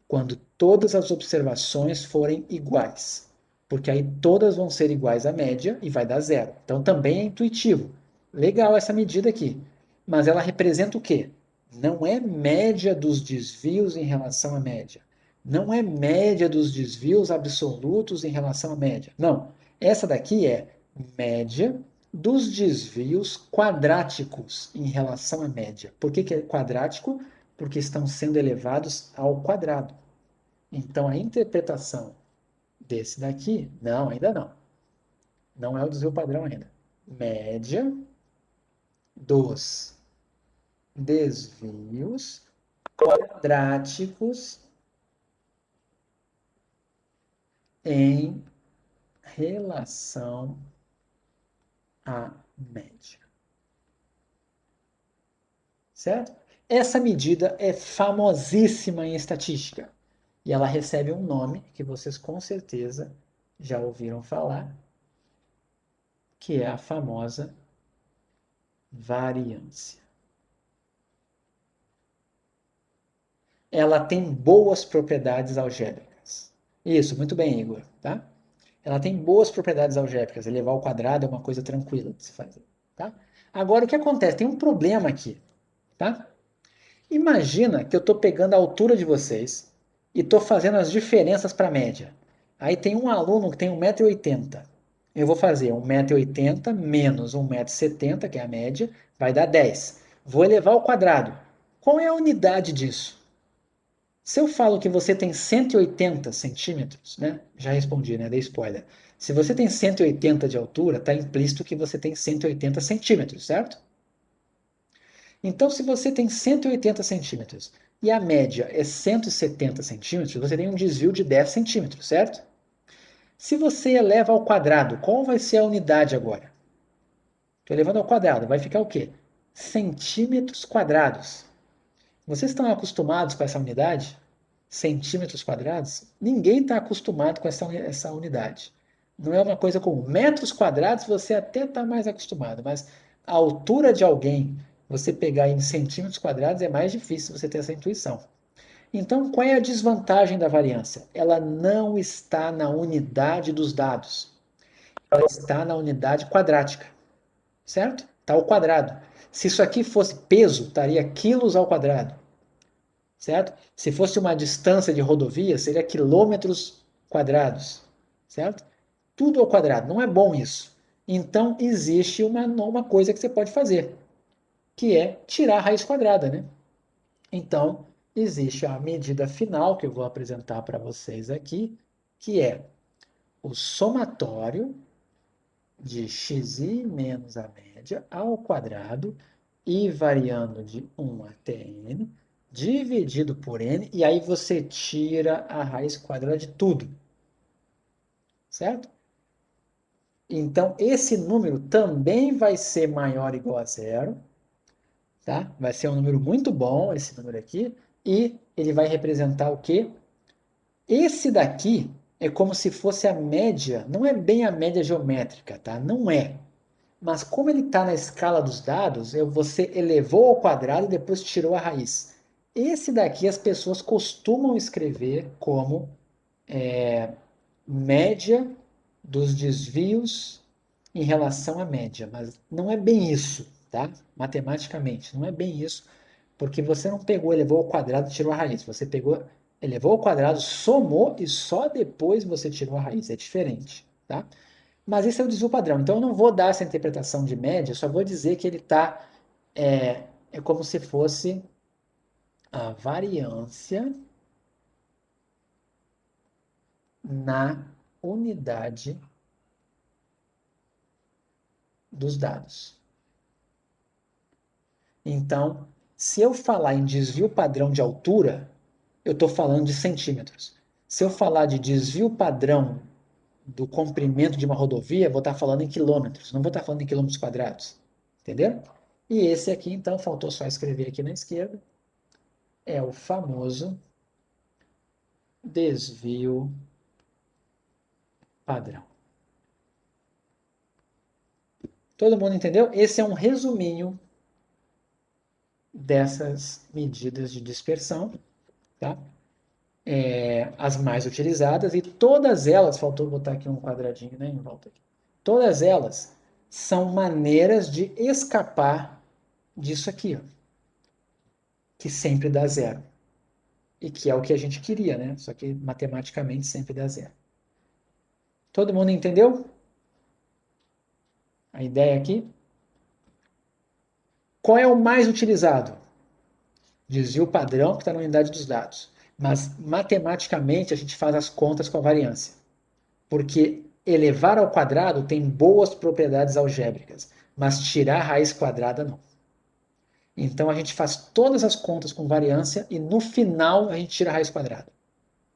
Quando todas as observações forem iguais. Porque aí todas vão ser iguais à média e vai dar zero. Então também é intuitivo. Legal essa medida aqui. Mas ela representa o quê? Não é média dos desvios em relação à média. Não é média dos desvios absolutos em relação à média. Não. Essa daqui é média dos desvios quadráticos em relação à média. Por que é quadrático? Porque estão sendo elevados ao quadrado. Então, a interpretação desse daqui, não, ainda não. Não é o desvio padrão ainda. Média dos desvios quadráticos em relação à média. Certo? Essa medida é famosíssima em estatística. E ela recebe um nome que vocês com certeza já ouviram falar, que é a famosa variância. Ela tem boas propriedades algébricas. Isso, muito bem, Igor, tá? Ela tem boas propriedades algébricas. Elevar ao quadrado é uma coisa tranquila de se fazer, tá? Agora, o que acontece? Tem um problema aqui, tá? Imagina que eu estou pegando a altura de vocês e estou fazendo as diferenças para a média. Aí tem um aluno que tem 1,80 m. Eu vou fazer 1,80 m menos 1,70 m, que é a média, vai dar 10. Vou elevar ao quadrado. Qual é a unidade disso? Se eu falo que você tem 180 centímetros, né? Já respondi, né? Dei spoiler. Se você tem 180 de altura, está implícito que você tem 180 centímetros, certo? Então, se você tem 180 centímetros e a média é 170 centímetros, você tem um desvio de 10 centímetros, certo? Se você eleva ao quadrado, qual vai ser a unidade agora? Estou elevando ao quadrado, vai ficar o quê? Centímetros quadrados. Vocês estão acostumados com essa unidade? Centímetros quadrados? Ninguém está acostumado com essa unidade. Não é uma coisa comum. Metros quadrados você até está mais acostumado, mas a altura de alguém, você pegar em centímetros quadrados, é mais difícil você ter essa intuição. Então, qual é a desvantagem da variância? Ela não está na unidade dos dados. Ela está na unidade quadrática, certo? Está ao quadrado. Se isso aqui fosse peso, estaria quilos ao quadrado, certo? Se fosse uma distância de rodovia, seria quilômetros quadrados, certo? Tudo ao quadrado. Não é bom isso. Então, existe uma coisa que você pode fazer, que é tirar a raiz quadrada, né? Então, existe a medida final que eu vou apresentar para vocês aqui, que é o somatório de xi menos a média ao quadrado, i variando de 1 até n, dividido por n, e aí você tira a raiz quadrada de tudo. Certo? Então, esse número também vai ser maior ou igual a zero. Tá? Vai ser um número muito bom, esse número aqui. E ele vai representar o quê? Esse daqui é como se fosse a média, não é bem a média geométrica, tá? Não é. Mas como ele está na escala dos dados, você elevou ao quadrado e depois tirou a raiz. Esse daqui as pessoas costumam escrever como média dos desvios em relação à média, mas não é bem isso, tá? Matematicamente, não é bem isso, porque você não pegou, elevou ao quadrado e tirou a raiz. Você pegou, elevou ao quadrado, somou e só depois você tirou a raiz. É diferente, tá? Mas esse é o desvio padrão. Então eu não vou dar essa interpretação de média, só vou dizer que ele está é como se fosse a variância na unidade dos dados. Então, se eu falar em desvio padrão de altura, eu estou falando de centímetros. Se eu falar de desvio padrão do comprimento de uma rodovia, vou estar falando em quilômetros, não vou estar falando em quilômetros quadrados. Entenderam? E esse aqui, então, faltou só escrever aqui na esquerda, é o famoso desvio padrão. Todo mundo entendeu? Esse é um resuminho dessas medidas de dispersão, tá? As mais utilizadas, e todas elas, faltou botar aqui um quadradinho, né, em volta aqui. Todas elas são maneiras de escapar disso aqui, ó, que sempre dá zero. E que é o que a gente queria, né? Só que matematicamente sempre dá zero. Todo mundo entendeu? A ideia aqui? Qual é o mais utilizado? Desvio padrão, que está na unidade dos dados. Mas matematicamente a gente faz as contas com a variância. Porque elevar ao quadrado tem boas propriedades algébricas, mas tirar a raiz quadrada não. Então a gente faz todas as contas com variância e no final a gente tira a raiz quadrada.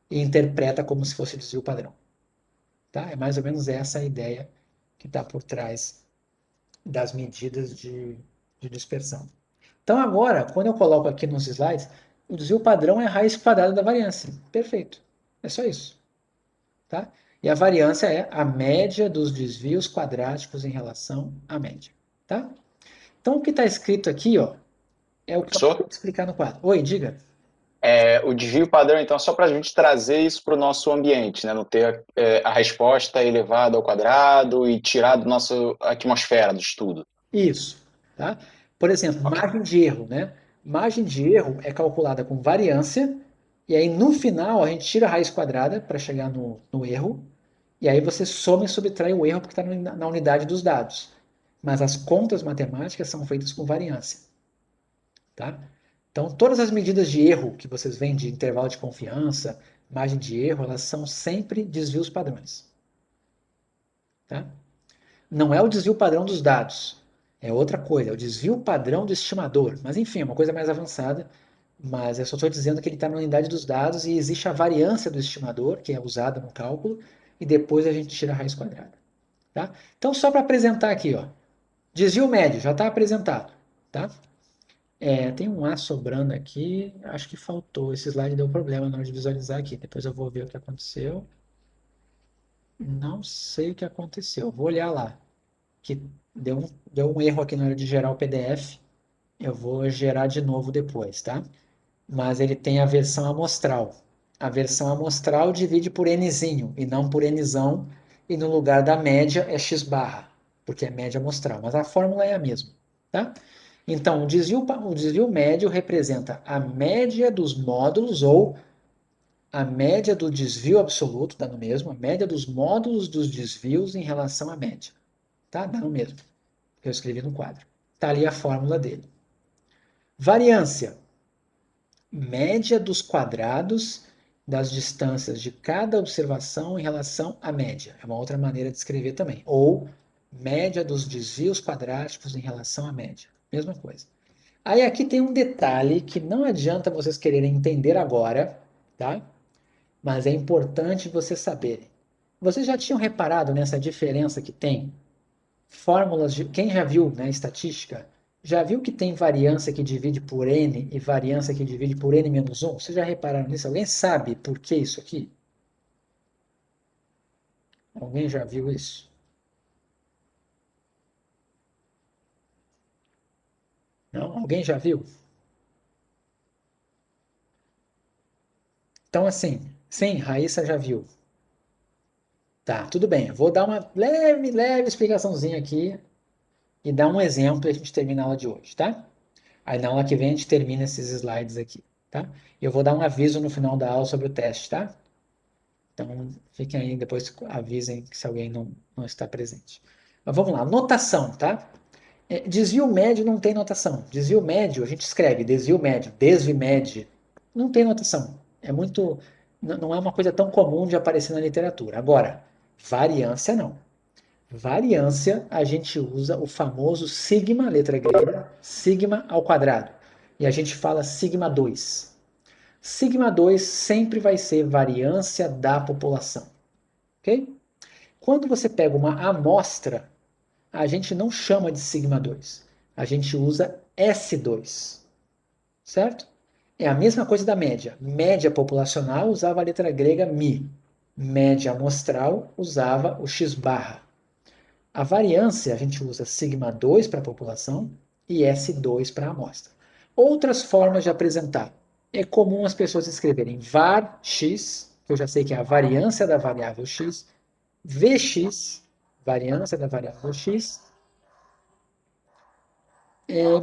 E interpreta como se fosse desvio padrão. Tá? É mais ou menos essa a ideia que está por trás das medidas de dispersão. Então agora, quando eu coloco aqui nos slides, o desvio padrão é a raiz quadrada da variância. Perfeito. É só isso. Tá? E a variância é a média dos desvios quadráticos em relação à média. Tá? Então o que está escrito aqui, ó, é o que eu vou explicar no quadro. Oi, diga. O desvio padrão, então, só para a gente trazer isso para o nosso ambiente, né? Não ter a resposta elevada ao quadrado e tirar da nossa atmosfera do estudo. Isso. Tá? Por exemplo, margem de erro, né? Margem de erro é calculada com variância, e aí no final a gente tira a raiz quadrada para chegar no erro, e aí você soma e subtrai o erro porque está na unidade dos dados. Mas as contas matemáticas são feitas com variância. Tá? Então, todas as medidas de erro que vocês veem de intervalo de confiança, margem de erro, elas são sempre desvios padrões. Tá? Não é o desvio padrão dos dados, é outra coisa, é o desvio padrão do estimador. Mas, enfim, é uma coisa mais avançada, mas eu só estou dizendo que ele está na unidade dos dados e existe a variância do estimador, que é usada no cálculo, e depois a gente tira a raiz quadrada. Tá? Então, só para apresentar aqui, ó, desvio médio, já está apresentado. Tá? Tem um A sobrando aqui, acho que faltou. Esse slide deu problema na hora de visualizar aqui. Depois eu vou ver o que aconteceu. Não sei o que aconteceu. Vou olhar lá. Que deu um erro aqui na hora de gerar o PDF. Eu vou gerar de novo depois, tá? Mas ele tem a versão amostral. A versão amostral divide por nzinho e não por nzão. E no lugar da média é x barra, porque é média amostral. Mas a fórmula é a mesma, tá? Então, o desvio médio representa a média dos módulos ou a média do desvio absoluto, dá no mesmo, a média dos módulos dos desvios em relação à média. Tá? Dá no mesmo. Eu escrevi no quadro. Tá ali a fórmula dele. Variância. Média dos quadrados das distâncias de cada observação em relação à média. É uma outra maneira de escrever também. Ou média dos desvios quadráticos em relação à média. Mesma coisa. Aí aqui tem um detalhe que não adianta vocês quererem entender agora, tá? Mas é importante vocês saberem. Vocês já tinham reparado nessa diferença que tem? Fórmulas de... Quem já viu, né, estatística, já viu que tem variância que divide por n e variância que divide por n menos 1? Vocês já repararam nisso? Alguém sabe por que isso aqui? Alguém já viu isso? Não? Alguém já viu? Então, assim, sim, Raíssa já viu. Tá, tudo bem. Eu vou dar uma leve explicaçãozinha aqui e dar um exemplo e a gente termina a aula de hoje, tá? Aí na aula que vem a gente termina esses slides aqui, tá? E eu vou dar um aviso no final da aula sobre o teste, tá? Então, fiquem aí, depois avisem se alguém não está presente. Mas vamos lá, notação, tá? Desvio médio não tem notação. Desvio médio, a gente escreve desvio médio, desvimed. Não tem notação. Não é uma coisa tão comum de aparecer na literatura. Agora, variância não. Variância, a gente usa o famoso sigma, letra grega, sigma ao quadrado. E a gente fala sigma 2. Sigma 2 sempre vai ser variância da população. Ok? Quando você pega uma amostra, a gente não chama de sigma 2. A gente usa S2, certo? É a mesma coisa da média. Média populacional usava a letra grega mi. Média amostral usava o x barra. A variância, a gente usa sigma 2 para a população e S2 para a amostra. Outras formas de apresentar. É comum as pessoas escreverem var x, que eu já sei que é a variância da variável x, Vx, variância da variável x,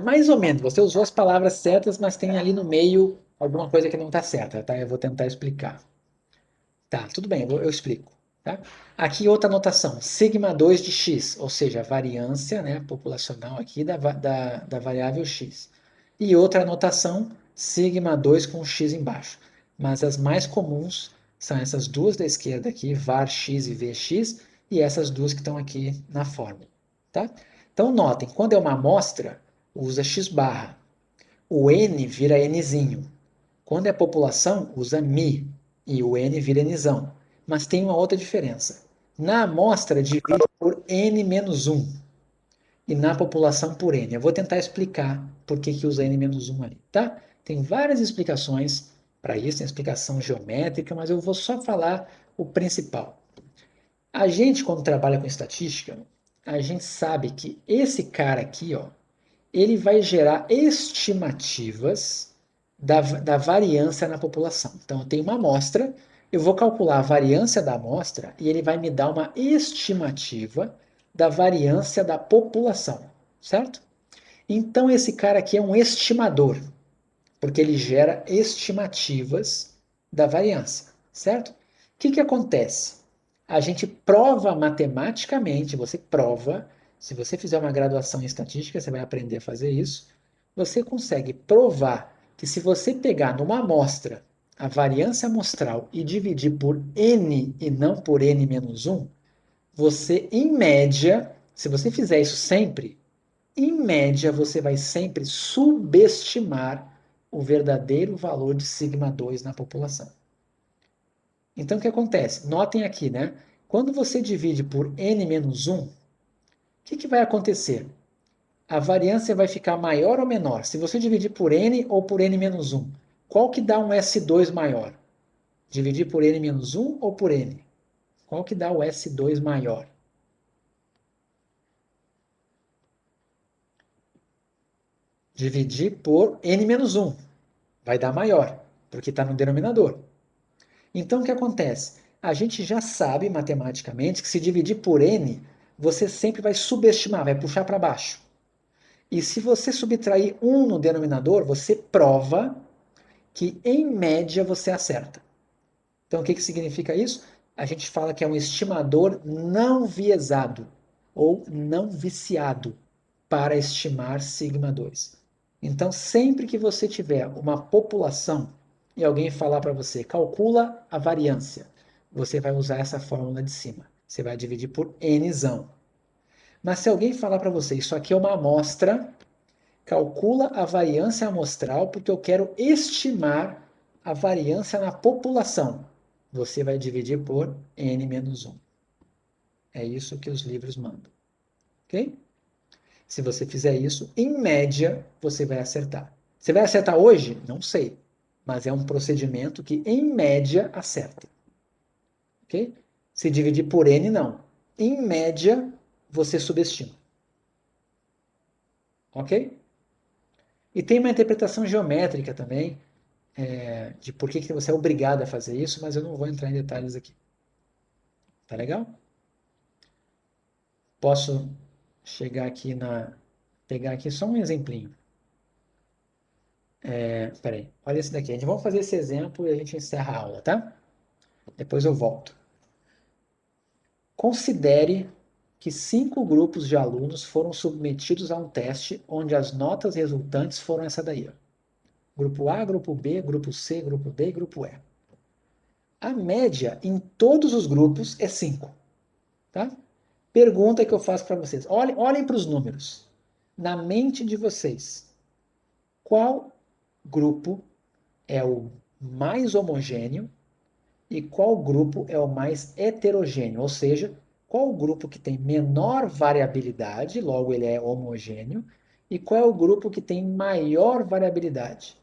mais ou menos, você usou as palavras certas, mas tem ali no meio alguma coisa que não está certa, tá? Eu vou tentar explicar. Tá, tudo bem, eu explico. Tá? Aqui outra anotação, sigma 2 de x, ou seja, a variância, né, populacional aqui da variável x. E outra anotação, sigma 2 com x embaixo. Mas as mais comuns são essas duas da esquerda aqui, var x e vx, e essas duas que estão aqui na fórmula. Tá? Então notem, quando é uma amostra, usa x barra. O n vira nzinho. Quando é população, usa mi e o n vira nzão. Mas tem uma outra diferença. Na amostra, divide por n menos 1 e na população por n. Eu vou tentar explicar por que usa n menos 1 ali, tá? Tem várias explicações para isso, tem explicação geométrica, mas eu vou só falar o principal. A gente, quando trabalha com estatística, a gente sabe que esse cara aqui, ó, ele vai gerar estimativas da variância na população. Então, eu tenho uma amostra, eu vou calcular a variância da amostra e ele vai me dar uma estimativa da variância da população, certo? Então, esse cara aqui é um estimador, porque ele gera estimativas da variância, certo? O que acontece? A gente prova matematicamente, você prova, se você fizer uma graduação em estatística, você vai aprender a fazer isso, você consegue provar que se você pegar numa amostra a variância amostral e dividir por n e não por n menos 1, você, em média, se você fizer isso sempre, em média, você vai sempre subestimar o verdadeiro valor de sigma 2 na população. Então, o que acontece? Notem aqui, né? Quando você divide por n menos 1, o que vai acontecer? A variância vai ficar maior ou menor? Se você dividir por n ou por n menos 1, qual que dá um S2 maior? Dividir por n menos 1 ou por n? Qual que dá o S2 maior? Dividir por n menos 1. Vai dar maior, porque está no denominador. Então, o que acontece? A gente já sabe matematicamente que se dividir por n, você sempre vai subestimar, vai puxar para baixo. E se você subtrair 1 no denominador, você prova que, em média, você acerta. Então, o que significa isso? A gente fala que é um estimador não viesado ou não viciado para estimar sigma 2. Então, sempre que você tiver uma população e alguém falar para você, calcula a variância, você vai usar essa fórmula de cima. Você vai dividir por nzão. Mas se alguém falar para você, isso aqui é uma amostra, calcula a variância amostral porque eu quero estimar a variância na população. Você vai dividir por n menos 1. É isso que os livros mandam. Ok? Se você fizer isso, em média, você vai acertar. Você vai acertar hoje? Não sei. Mas é um procedimento que, em média, acerta. Ok? Se dividir por n, não. Em média, você subestima. Ok? E tem uma interpretação geométrica também, de por que você é obrigado a fazer isso, mas eu não vou entrar em detalhes aqui. Tá legal? Posso chegar aqui pegar aqui só um exemplinho. Peraí, olha esse daqui. A gente vai fazer esse exemplo e a gente encerra a aula, tá? Depois eu volto. Considere que 5 grupos de alunos foram submetidos a um teste onde as notas resultantes foram essa daí. Ó. Grupo A, grupo B, grupo C, grupo D e grupo E. A média em todos os grupos é 5. Tá? Pergunta que eu faço para vocês. Olhem para os números. Na mente de vocês, qual grupo é o mais homogêneo e qual grupo é o mais heterogêneo, ou seja, qual o grupo que tem menor variabilidade, logo ele é homogêneo, e qual é o grupo que tem maior variabilidade.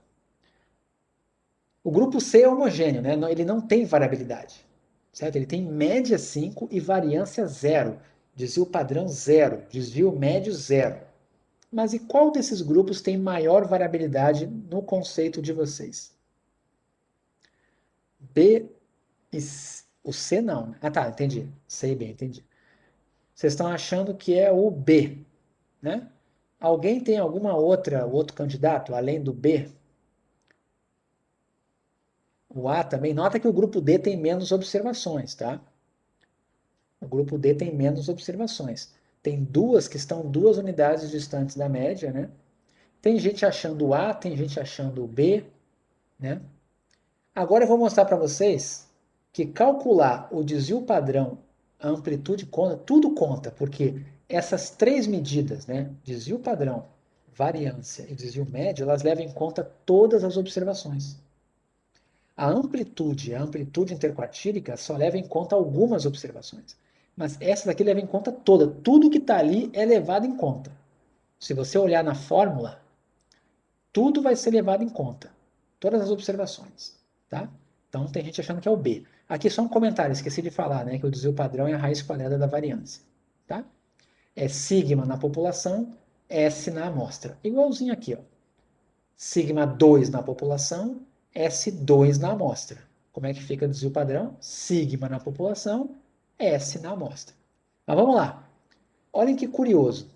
O grupo C é homogêneo, né? Ele não tem variabilidade, certo? Ele tem média 5 e variância 0, desvio padrão 0, desvio médio 0. Mas e qual desses grupos tem maior variabilidade no conceito de vocês? B e C. O C não. Ah, tá, entendi. C e B, entendi. Vocês estão achando que é o B, né? Alguém tem outro candidato além do B? O A também. Nota que o grupo D tem menos observações, tá? O grupo D tem menos observações. Tem duas que estão 2 unidades distantes da média, né? Tem gente achando o A, tem gente achando o B, né? Agora eu vou mostrar para vocês que calcular o desvio padrão, a amplitude conta, tudo conta, porque essas 3 medidas, né, desvio padrão, variância e desvio médio, elas levam em conta todas as observações. A amplitude interquartílica só leva em conta algumas observações, mas essa daqui leva em conta toda, tudo que está ali é levado em conta. Se você olhar na fórmula, tudo vai ser levado em conta, todas as observações, tá? Então tem gente achando que é o B. Aqui só um comentário, esqueci de falar, né, que o desvio padrão é a raiz quadrada da variância, tá? É sigma na população, S na amostra. Igualzinho aqui, ó. Sigma 2 na população, S2 na amostra. Como é que fica o desvio padrão? Sigma na população, S na amostra. Mas vamos lá. Olhem que curioso.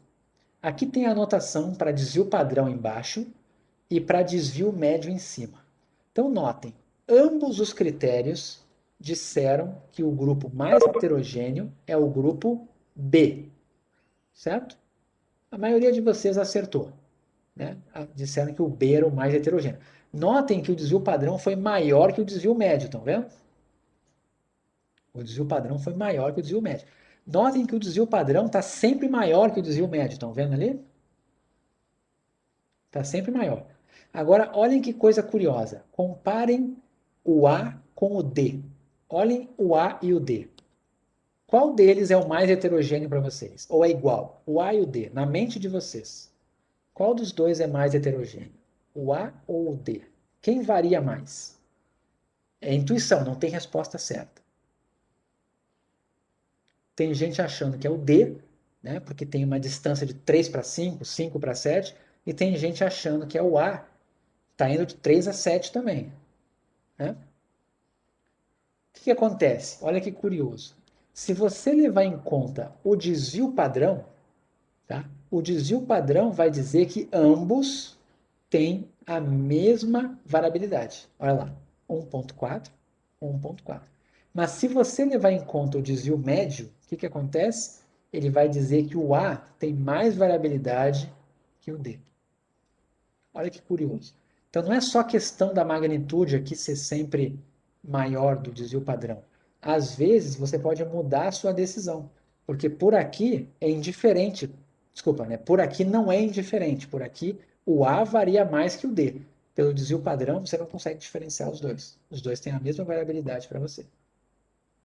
Aqui tem a anotação para desvio padrão embaixo e para desvio médio em cima. Então, notem, ambos os critérios disseram que o grupo mais heterogêneo é o grupo B, certo? A maioria de vocês acertou, né? Disseram que o B era o mais heterogêneo. Notem que o desvio padrão foi maior que o desvio médio, estão vendo? O desvio padrão foi maior que o desvio médio. Notem que o desvio padrão está sempre maior que o desvio médio, estão vendo ali? Está sempre maior. Agora, olhem que coisa curiosa. Comparem o A com o D. Olhem o A e o D. Qual deles é o mais heterogêneo para vocês? Ou é igual? O A e o D, na mente de vocês. Qual dos dois é mais heterogêneo? O A ou o D? Quem varia mais? É intuição, não tem resposta certa. Tem gente achando que é o D, né, porque tem uma distância de 3 para 5, 5 para 7, e tem gente achando que é o A, está indo de 3 a 7 também. Né? O que acontece? Olha que curioso. Se você levar em conta o desvio padrão, tá? O desvio padrão vai dizer que ambos têm a mesma variabilidade. Olha lá, 1.4, 1.4. Mas se você levar em conta o desvio médio, o que acontece? Ele vai dizer que o A tem mais variabilidade que o D. Olha que curioso. Então não é só questão da magnitude aqui ser sempre maior do desvio padrão. Às vezes você pode mudar a sua decisão, porque por aqui é indiferente. Desculpa, né? Por aqui não é indiferente. Por aqui o A varia mais que o D. Pelo desvio padrão você não consegue diferenciar os dois. Os dois têm a mesma variabilidade para você.